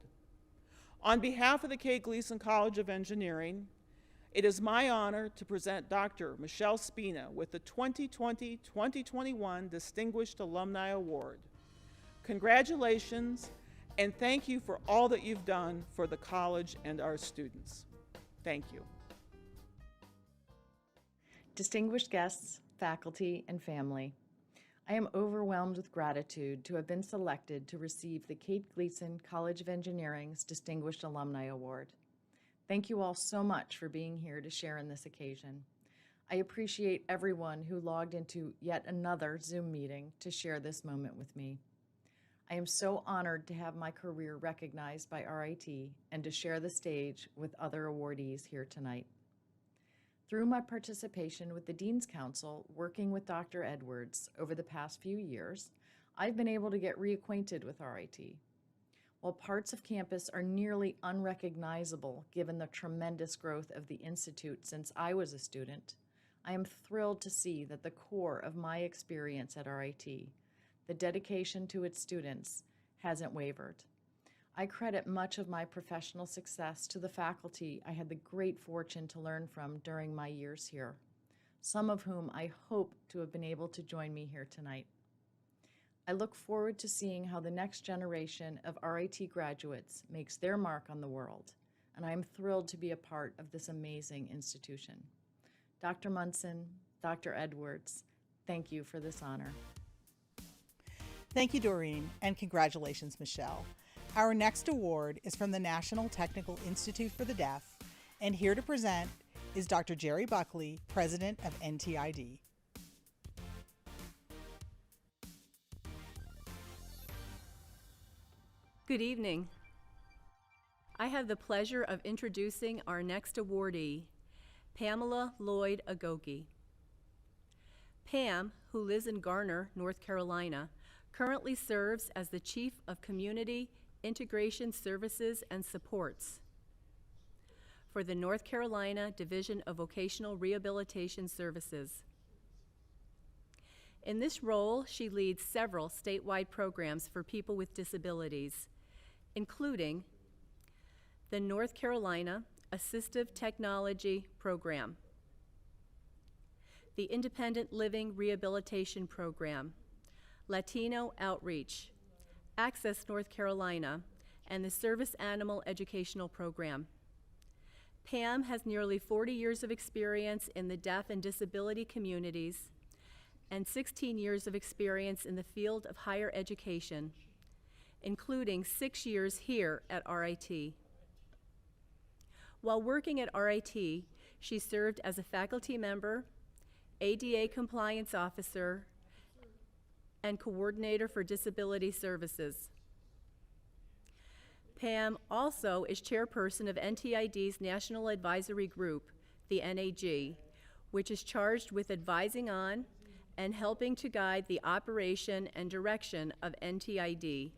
On behalf of the Kate Gleason College of Engineering, it is my honor to present Dr. Michelle Spina with the 2020-2021 Distinguished Alumni Award. Congratulations, and thank you for all that you've done for the college and our students. Thank you. Distinguished guests, faculty, and family, I am overwhelmed with gratitude to have been selected to receive the Kate Gleason College of Engineering's Distinguished Alumni Award. Thank you all so much for being here to share in this occasion. I appreciate everyone who logged into yet another Zoom meeting to share this moment with me. I am so honored to have my career recognized by RIT and to share the stage with other awardees here tonight. Through my participation with the Dean's Council, working with Dr. Edwards over the past few years, I've been able to get reacquainted with RIT. While parts of campus are nearly unrecognizable given the tremendous growth of the Institute since I was a student, I am thrilled to see that the core of my experience at RIT, the dedication to its students, hasn't wavered. I credit much of my professional success to the faculty I had the great fortune to learn from during my years here, some of whom I hope to have been able to join me here tonight. I look forward to seeing how the next generation of RIT graduates makes their mark on the world, and I am thrilled to be a part of this amazing institution. Dr. Munson, Dr. Edwards, thank you for this honor. Thank you, Doreen, and congratulations, Michelle. Our next award is from the National Technical Institute for the Deaf, and here to present is Dr. Jerry Buckley, President of NTID. Good evening. I have the pleasure of introducing our next awardee, Pamela Lloyd Agogi. Pam, who lives in Garner, North Carolina, currently serves as the Chief of Community Integration Services and Supports for the North Carolina Division of Vocational Rehabilitation Services. In this role, she leads several statewide programs for people with disabilities, including the North Carolina Assistive Technology Program, the Independent Living Rehabilitation Program, Latino Outreach, Access North Carolina, and the Service Animal Educational Program. Pam has nearly 40 years of experience in the deaf and disability communities and 16 years of experience in the field of higher education, including 6 years here at RIT. While working at RIT, she served as a faculty member, ADA compliance officer, and coordinator for disability services. Pam also is chairperson of NTID's National Advisory Group, the NAG, which is charged with advising on and helping to guide the operation and direction of NTID.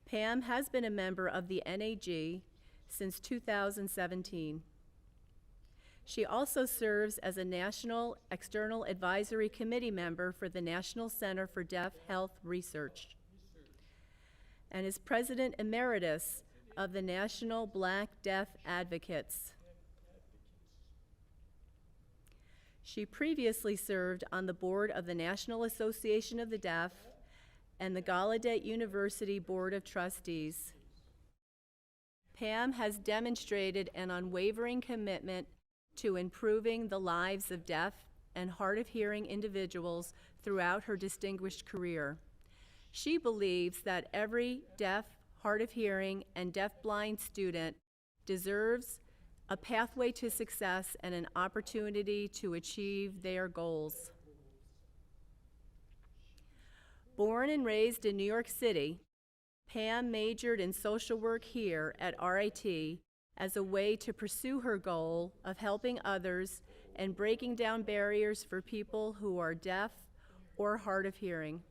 Pam has been a member of the NAG since 2017. She also serves as a National External Advisory Committee member for the National Center for Deaf Health Research and is President Emeritus of the National Black Deaf Advocates. She previously served on the board of the National Association of the Deaf and the Gallaudet University Board of Trustees. Pam has demonstrated an unwavering commitment to improving the lives of deaf and hard of hearing individuals throughout her distinguished career. She believes that every deaf, hard of hearing, and deaf-blind student deserves a pathway to success and an opportunity to achieve their goals. Born and raised in New York City, Pam majored in social work here at RIT as a way to pursue her goal of helping others and breaking down barriers for people who are deaf or hard of hearing.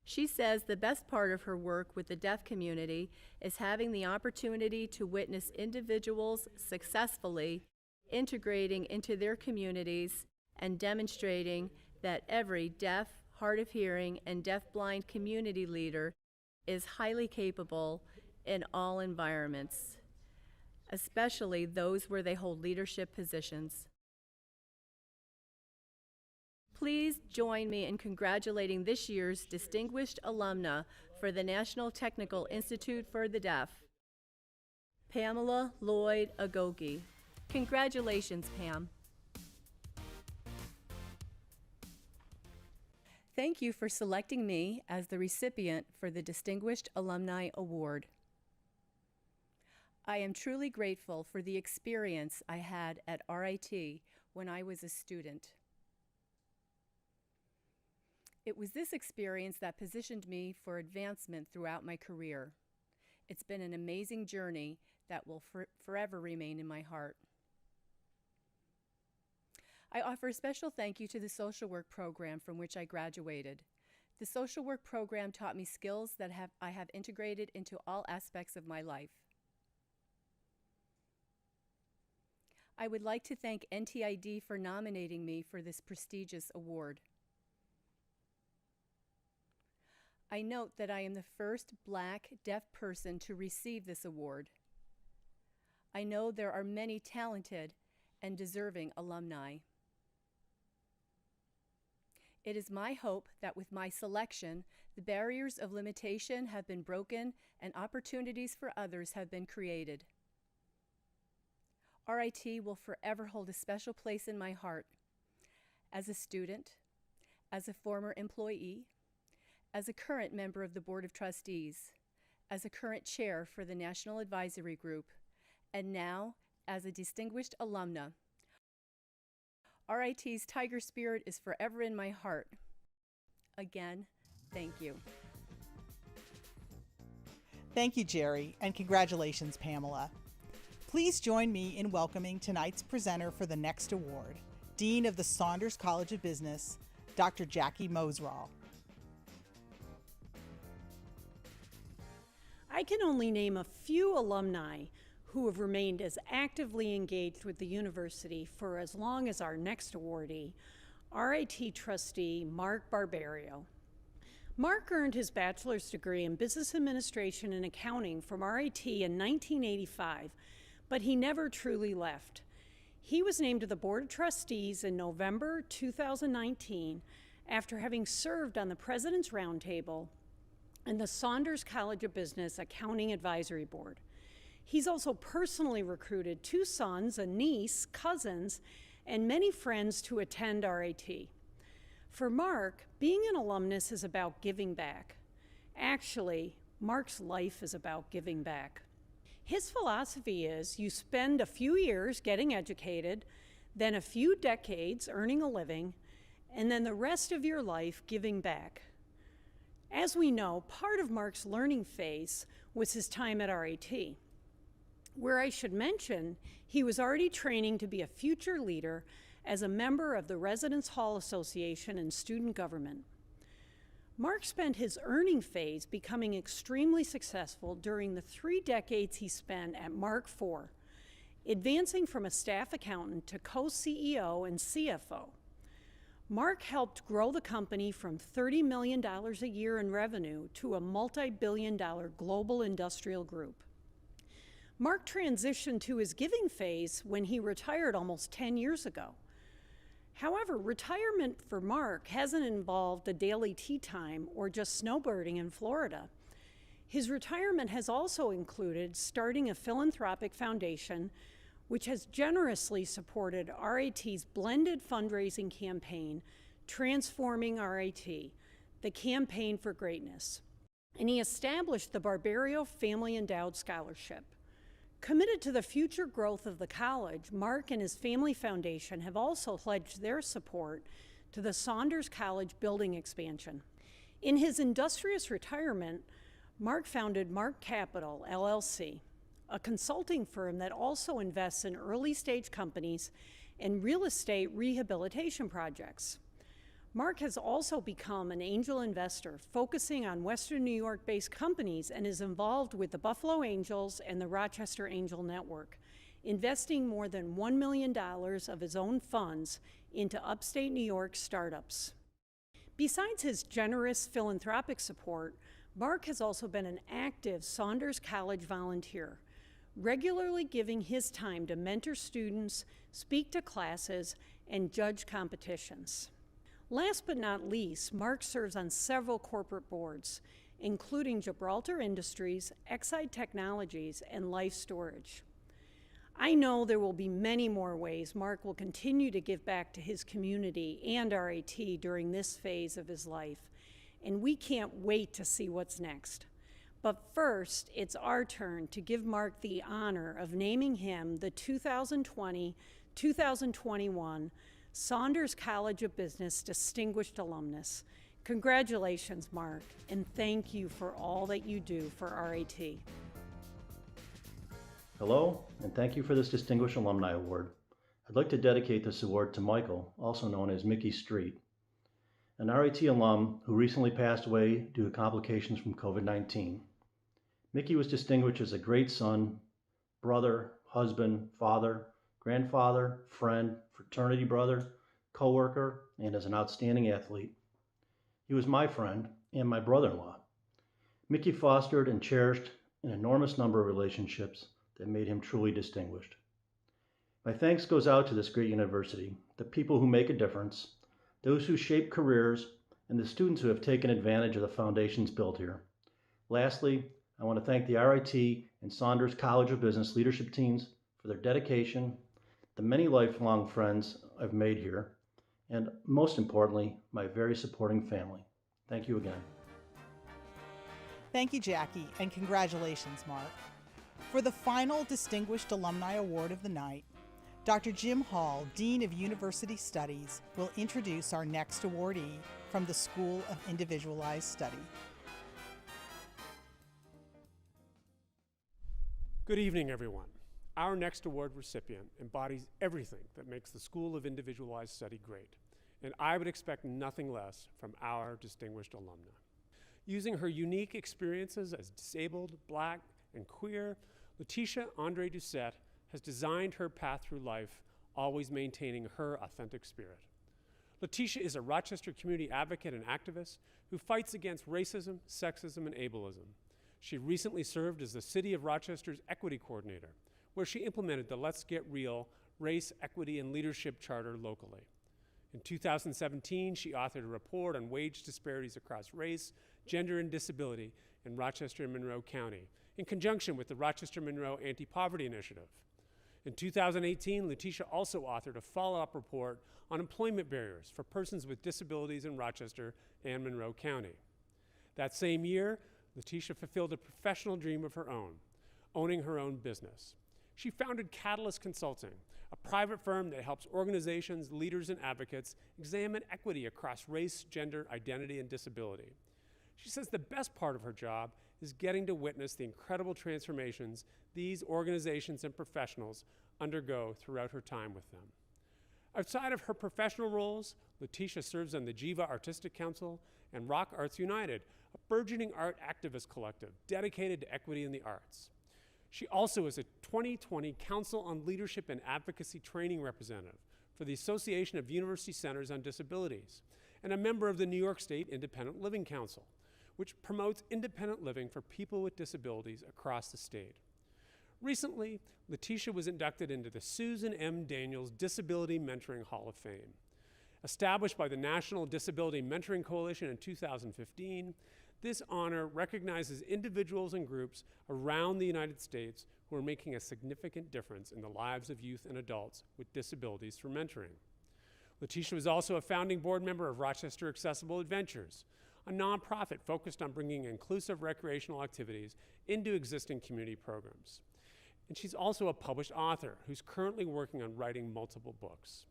She says the best part of her work with the deaf community is having the opportunity to witness individuals successfully integrating into their communities and demonstrating that every deaf, hard of hearing, and deaf-blind community leader is highly capable in all environments, especially those where they hold leadership positions. Please join me in congratulating this year's distinguished alumna for the National Technical Institute for the Deaf, Pamela Lloyd Agogi. Congratulations, Pam. Thank you for selecting me as the recipient for the Distinguished Alumni Award. I am truly grateful for the experience I had at RIT when I was a student. It was this experience that positioned me for advancement throughout my career. It's been an amazing journey that will forever remain in my heart. I offer a special thank you to the social work program from which I graduated. The social work program taught me skills that I have integrated into all aspects of my life. I would like to thank NTID for nominating me for this prestigious award. I note that I am the first Black deaf person to receive this award. I know there are many talented and deserving alumni. It is my hope that with my selection, the barriers of limitation have been broken and opportunities for others have been created. RIT will forever hold a special place in my heart. As a student, as a former employee, as a current member of the Board of Trustees, as a current chair for the National Advisory Group, and now as a distinguished alumna, RIT's Tiger Spirit is forever in my heart. Again, thank you. Thank you, Jerry, and congratulations, Pamela. Please join me in welcoming tonight's presenter for the next award, Dean of the Saunders College of Business, Dr. Jackie Mosraw. I can only name a few alumni who have remained as actively engaged with the university for as long as our next awardee, RIT trustee Mark Barbario. Mark earned his bachelor's degree in business administration and accounting from RIT in 1985, but he never truly left. He was named to the Board of Trustees in November 2019 after having served on the President's Roundtable and the Saunders College of Business Accounting Advisory Board. He's also personally recruited 2 sons, a niece, cousins, and many friends to attend RIT. For Mark, being an alumnus is about giving back. Actually, Mark's life is about giving back. His philosophy is you spend a few years getting educated, then a few decades earning a living, and then the rest of your life giving back. As we know, part of Mark's learning phase was his time at RIT, where I should mention he was already training to be a future leader as a member of the Residence Hall Association and student government. Mark spent his earning phase becoming extremely successful during the 3 decades he spent at Mark IV, advancing from a staff accountant to co-CEO and CFO. Mark helped grow the company from $30 million a year in revenue to a multi-billion-dollar global industrial group. Mark transitioned to his giving phase when he retired almost 10 years ago. However, retirement for Mark hasn't involved a daily tea time or just snowbirding in Florida. His retirement has also included starting a philanthropic foundation, which has generously supported RIT's blended fundraising campaign, Transforming RIT, the Campaign for Greatness, and he established the Barbario Family Endowed Scholarship. Committed to the future growth of the college, Mark and his family foundation have also pledged their support to the Saunders College building expansion. In his industrious retirement, Mark founded Mark Capital, LLC, a consulting firm that also invests in early-stage companies and real estate rehabilitation projects. Mark has also become an angel investor, focusing on Western New York-based companies, and is involved with the Buffalo Angels and the Rochester Angel Network, investing more than $1 million of his own funds into upstate New York startups. Besides his generous philanthropic support, Mark has also been an active Saunders College volunteer, regularly giving his time to mentor students, speak to classes, and judge competitions. Last but not least, Mark serves on several corporate boards, including Gibraltar Industries, Exide Technologies, and Life Storage. I know there will be many more ways Mark will continue to give back to his community and RIT during this phase of his life, and we can't wait to see what's next. But first, it's our turn to give Mark the honor of naming him the 2020-2021 Saunders College of Business Distinguished Alumnus. Congratulations, Mark, and thank you for all that you do for RIT. Hello, and thank you for this Distinguished Alumni Award. I'd like to dedicate this award to Michael, also known as Mickey Street, an RIT alum who recently passed away due to complications from COVID-19. Mickey was distinguished as a great son, brother, husband, father, grandfather, friend, fraternity brother, co-worker, and as an outstanding athlete. He was my friend and my brother-in-law. Mickey fostered and cherished an enormous number of relationships that made him truly distinguished. My thanks goes out to this great university, the people who make a difference, those who shape careers, and the students who have taken advantage of the foundations built here. Lastly, I want to thank the RIT and Saunders College of Business leadership teams for their dedication, the many lifelong friends I've made here, and most importantly, my very supporting family. Thank you again. Thank you, Jackie, and congratulations, Mark. For the final Distinguished Alumni Award of the night, Dr. Jim Hall, Dean of University Studies, will introduce our next awardee from the School of Individualized Study. Good evening, everyone. Our next award recipient embodies everything that makes the School of Individualized Study great, and I would expect nothing less from our distinguished alumna. Using her unique experiences as disabled, Black, and queer, Letitia Andre Doucette has designed her path through life, always maintaining her authentic spirit. Letitia is a Rochester community advocate and activist who fights against racism, sexism, and ableism. She recently served as the City of Rochester's Equity Coordinator, where she implemented the Let's Get Real Race, Equity, and Leadership Charter locally. In 2017, she authored a report on wage disparities across race, gender, and disability in Rochester and Monroe County, in conjunction with the Rochester-Monroe Anti-Poverty Initiative. In 2018, Letitia also authored a follow-up report on employment barriers for persons with disabilities in Rochester and Monroe County. That same year, Letitia fulfilled a professional dream of her own, owning her own business. She founded Catalyst Consulting, a private firm that helps organizations, leaders, and advocates examine equity across race, gender, identity, and disability. She says the best part of her job is getting to witness the incredible transformations these organizations and professionals undergo throughout her time with them. Outside of her professional roles, Letitia serves on the Jiva Artistic Council and Rock Arts United, a burgeoning art activist collective dedicated to equity in the arts. She also is a 2020 Council on Leadership and Advocacy Training Representative for the Association of University Centers on Disabilities, and a member of the New York State Independent Living Council, which promotes independent living for people with disabilities across the state. Recently, Letitia was inducted into the Susan M. Daniels Disability Mentoring Hall of Fame. Established by the National Disability Mentoring Coalition in 2015, this honor recognizes individuals and groups around the United States who are making a significant difference in the lives of youth and adults with disabilities through mentoring. Letitia was also a founding board member of Rochester Accessible Adventures, a nonprofit focused on bringing inclusive recreational activities into existing community programs. And she's also a published author who's currently working on writing multiple books.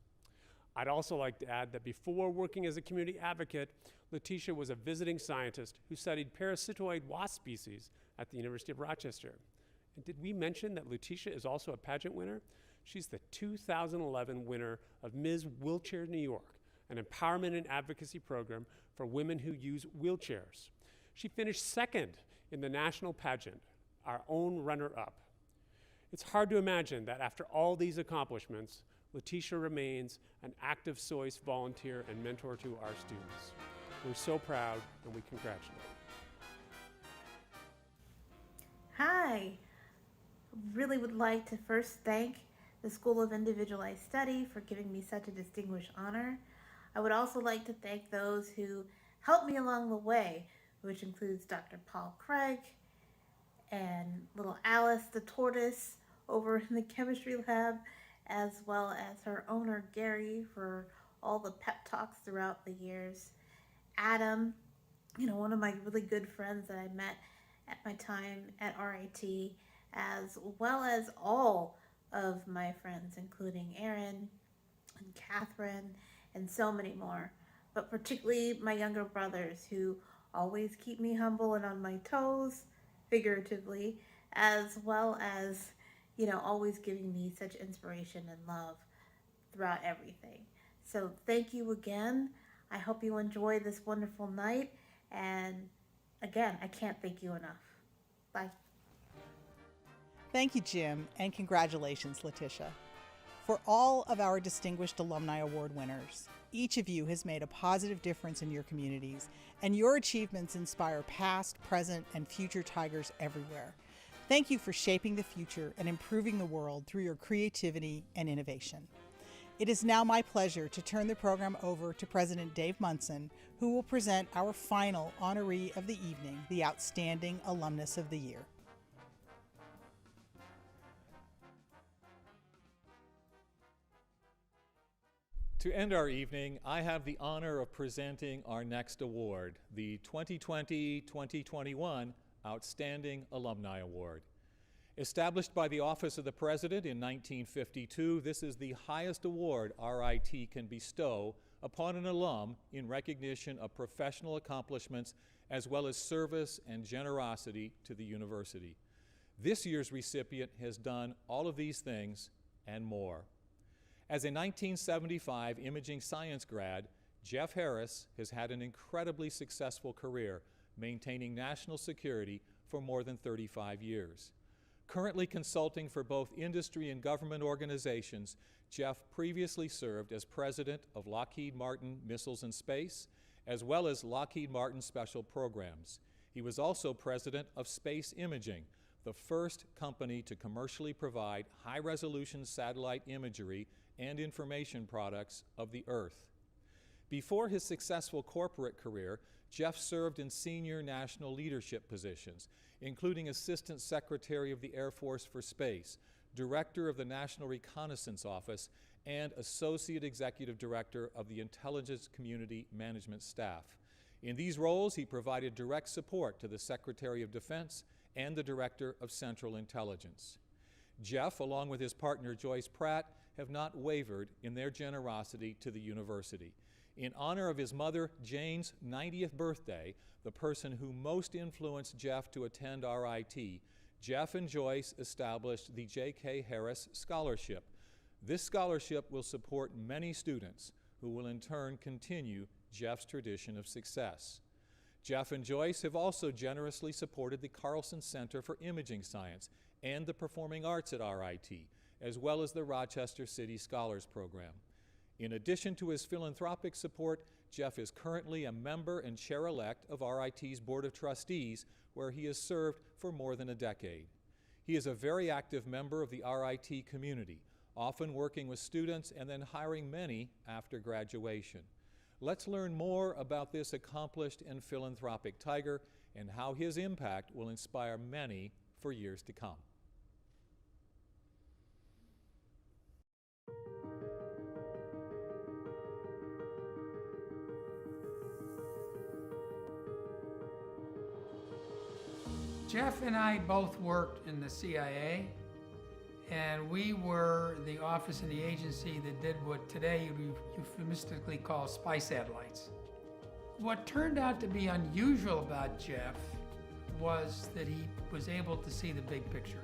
I'd also like to add that before working as a community advocate, Letitia was a visiting scientist who studied parasitoid wasp species at the University of Rochester. And did we mention that Letitia is also a pageant winner? She's the 2011 winner of Ms. Wheelchair New York, an empowerment and advocacy program for women who use wheelchairs. She finished second in the national pageant, our own runner-up. It's hard to imagine that after all these accomplishments, Letitia remains an active SOIS volunteer and mentor to our students. We're so proud and we congratulate. Hi, really would like to first thank the School of Individualized Study for giving me such a distinguished honor. I would also like to thank those who helped me along the way, which includes Dr. Paul Craig and little Alice the tortoise over in the chemistry lab, as well as her owner Gary for all the pep talks throughout the years. Adam, one of my really good friends that I met at my time at RIT, as well as all of my friends, including Aaron and Catherine and so many more, but particularly my younger brothers who always keep me humble and on my toes, figuratively, as well as always giving me such inspiration and love throughout everything. So thank you again. I hope you enjoy this wonderful night. And again, I can't thank you enough. Bye. Thank you, Jim, and congratulations, Letitia. For all of our distinguished Alumni Award winners, each of you has made a positive difference in your communities, and your achievements inspire past, present, and future Tigers everywhere. Thank you for shaping the future and improving the world through your creativity and innovation. It is now my pleasure to turn the program over to President Dave Munson, who will present our final honoree of the evening, the Outstanding Alumnus of the Year. To end our evening, I have the honor of presenting our next award, the 2020-2021 Outstanding Alumni Award. Established by the Office of the President in 1952, this is the highest award RIT can bestow upon an alum in recognition of professional accomplishments as well as service and generosity to the university. This year's recipient has done all of these things and more. As a 1975 imaging science grad, Jeff Harris has had an incredibly successful career, maintaining national security for more than 35 years. Currently consulting for both industry and government organizations, Jeff previously served as president of Lockheed Martin Missiles and Space, as well as Lockheed Martin Special Programs. He was also president of Space Imaging, the first company to commercially provide high-resolution satellite imagery and information products of the Earth. Before his successful corporate career, Jeff served in senior national leadership positions, including Assistant Secretary of the Air Force for Space, Director of the National Reconnaissance Office, and Associate Executive Director of the Intelligence Community Management Staff. In these roles, he provided direct support to the Secretary of Defense and the Director of Central Intelligence. Jeff, along with his partner Joyce Pratt, have not wavered in their generosity to the university. In honor of his mother Jane's 90th birthday, the person who most influenced Jeff to attend RIT, Jeff and Joyce established the J.K. Harris Scholarship. This scholarship will support many students who will in turn continue Jeff's tradition of success. Jeff and Joyce have also generously supported the Carlson Center for Imaging Science and the Performing Arts at RIT, as well as the Rochester City Scholars Program. In addition to his philanthropic support, Jeff is currently a member and chair-elect of RIT's Board of Trustees, where he has served for more than a decade. He is a very active member of the RIT community, often working with students and then hiring many after graduation. Let's learn more about this accomplished and philanthropic Tiger and how his impact will inspire many for years to come. Jeff and I both worked in the CIA, and we were the office in the agency that did what today you euphemistically call spy satellites. What turned out to be unusual about Jeff was that he was able to see the big picture.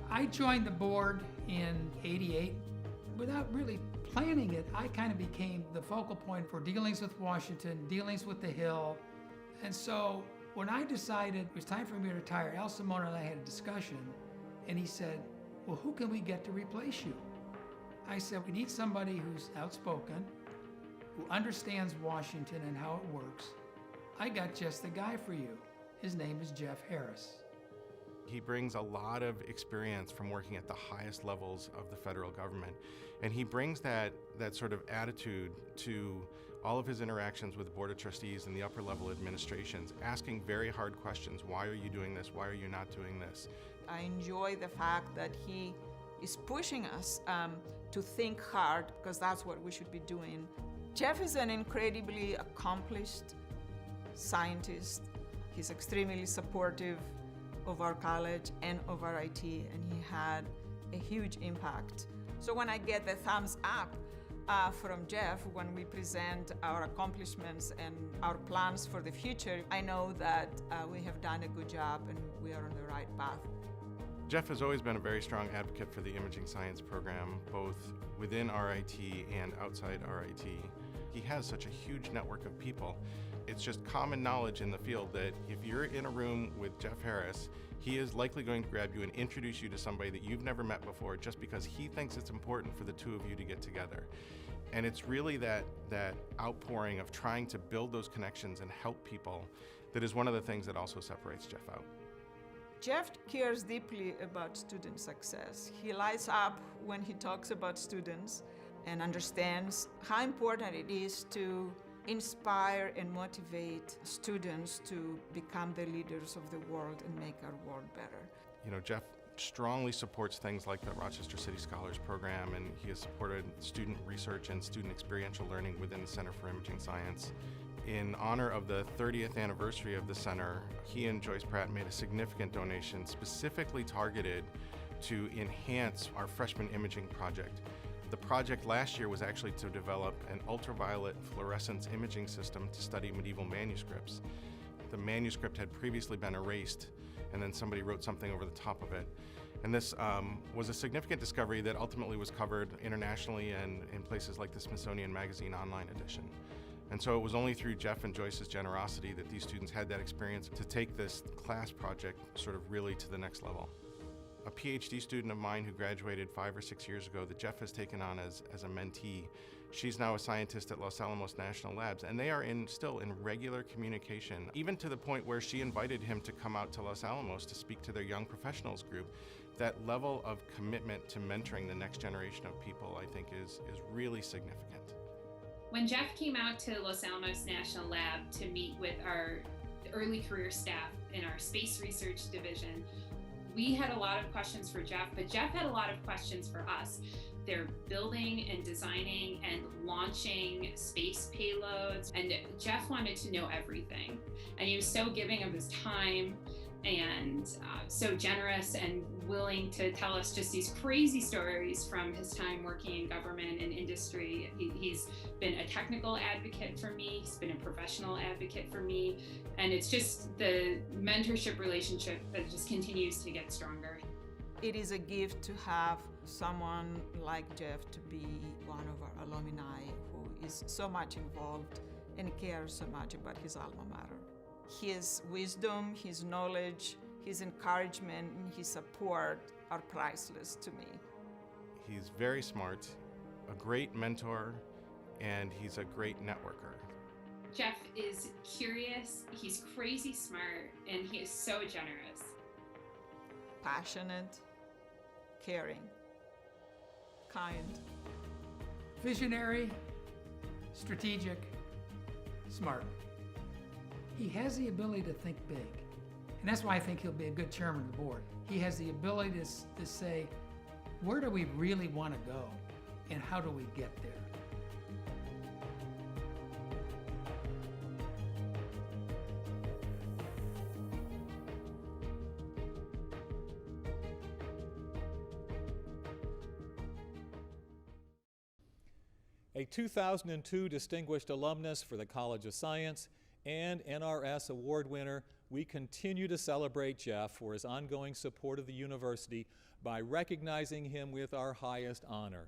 I joined the board in '88. Without really planning it, I kind of became the focal point for dealings with Washington, dealings with the Hill. And so when I decided it was time for me to retire, Al Simone and I had a discussion, and he said, well, who can we get to replace you? I said, we need somebody who's outspoken, who understands Washington and how it works. I got just the guy for you. His name is Jeff Harris. He brings a lot of experience from working at the highest levels of the federal government. And he brings that sort of attitude to all of his interactions with the Board of Trustees and the upper level administrations, asking very hard questions. Why are you doing this? Why are you not doing this? I enjoy the fact that he is pushing us to think hard, because that's what we should be doing. Jeff is an incredibly accomplished scientist. He's extremely supportive of our college and of RIT, and he had a huge impact. So when I get the thumbs up from Jeff when we present our accomplishments and our plans for the future, I know that we have done a good job and we are on the right path. Jeff has always been a very strong advocate for the imaging science program, both within RIT and outside RIT. He has such a huge network of people. It's just common knowledge in the field that if you're in a room with Jeff Harris, he is likely going to grab you and introduce you to somebody that you've never met before just because he thinks it's important for the two of you to get together. And it's really that outpouring of trying to build those connections and help people that is one of the things that also separates Jeff out. Jeff cares deeply about student success. He lights up when he talks about students and understands how important it is to inspire and motivate students to become the leaders of the world and make our world better. You know, Jeff strongly supports things like the Rochester City Scholars Program, and he has supported student research and student experiential learning within the Center for Imaging Science. In honor of the 30th anniversary of the center, he and Joyce Pratt made a significant donation specifically targeted to enhance our freshman imaging project. The project last year was actually to develop an ultraviolet fluorescence imaging system to study medieval manuscripts. The manuscript had previously been erased, and then somebody wrote something over the top of it. And this was a significant discovery that ultimately was covered internationally and in places like the Smithsonian Magazine online edition. And so it was only through Jeff and Joyce's generosity that these students had that experience to take this class project sort of really to the next level. A PhD student of mine who graduated 5 or 6 years ago that Jeff has taken on as a mentee, she's now a scientist at Los Alamos National Labs, and they are still in regular communication, even to the point where she invited him to come out to Los Alamos to speak to their young professionals group. That level of commitment to mentoring the next generation of people, I think, is really significant. When Jeff came out to Los Alamos National Lab to meet with our early career staff in our space research division, we had a lot of questions for Jeff, but Jeff had a lot of questions for us. They're building and designing and launching space payloads, and Jeff wanted to know everything. And he was so giving of his time and so generous and willing to tell us just these crazy stories from his time working in government and industry. He's been a technical advocate for me, he's been a professional advocate for me, and it's just the mentorship relationship that just continues to get stronger. It is a gift to have someone like Jeff to be one of our alumni who is so much involved and cares so much about his alma mater. His wisdom, his knowledge, his encouragement, and his support are priceless to me. He's very smart, a great mentor, and he's a great networker. Jeff is curious, he's crazy smart, and he is so generous. Passionate, caring, kind. Visionary, strategic, smart. He has the ability to think big, and that's why I think he'll be a good chairman of the board. He has the ability to say, where do we really want to go, and how do we get there? A 2002 Distinguished Alumnus for the College of Science and NRS Award winner, we continue to celebrate Jeff for his ongoing support of the university by recognizing him with our highest honor.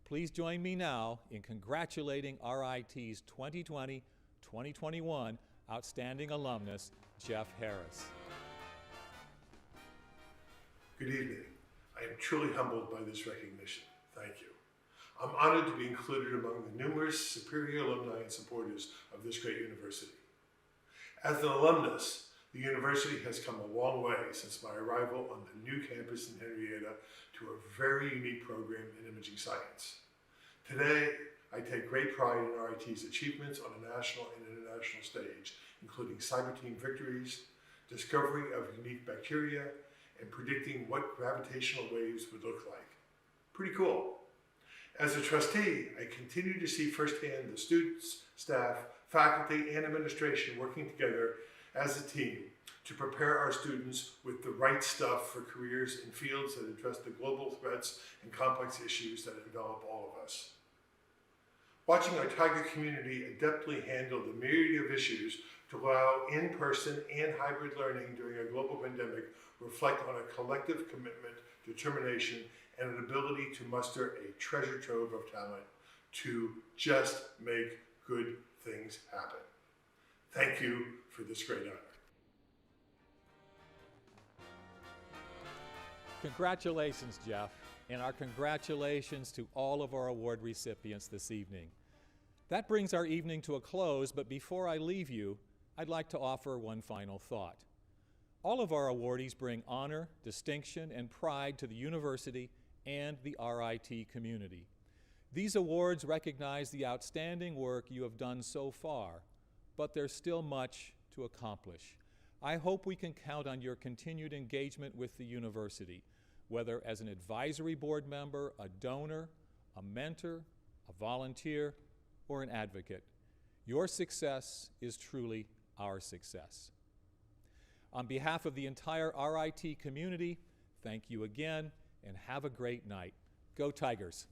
Please join me now in congratulating RIT's 2020-2021 Outstanding Alumnus, Jeff Harris. Good evening. I am truly humbled by this recognition. Thank you. I'm honored to be included among the numerous superior alumni and supporters of this great university. As an alumnus, the university has come a long way since my arrival on the new campus in Henrietta to a very unique program in imaging science. Today, I take great pride in RIT's achievements on a national and international stage, including cyber team victories, discovery of unique bacteria, and predicting what gravitational waves would look like. Pretty cool. As a trustee, I continue to see firsthand the students, staff, faculty, and administration working together as a team to prepare our students with the right stuff for careers in fields that address the global threats and complex issues that envelop all of us. Watching our Tiger community adeptly handle the myriad of issues to allow in-person and hybrid learning during a global pandemic reflect on a collective commitment, determination, and an ability to muster a treasure trove of talent to just make good things happen. Thank you for this great honor. Congratulations, Jeff, and our congratulations to all of our award recipients this evening. That brings our evening to a close, but before I leave you, I'd like to offer one final thought. All of our awardees bring honor, distinction, and pride to the university and the RIT community. These awards recognize the outstanding work you have done so far, but there's still much to accomplish. I hope we can count on your continued engagement with the university, whether as an advisory board member, a donor, a mentor, a volunteer, or an advocate. Your success is truly our success. On behalf of the entire RIT community, thank you again, and have a great night. Go Tigers!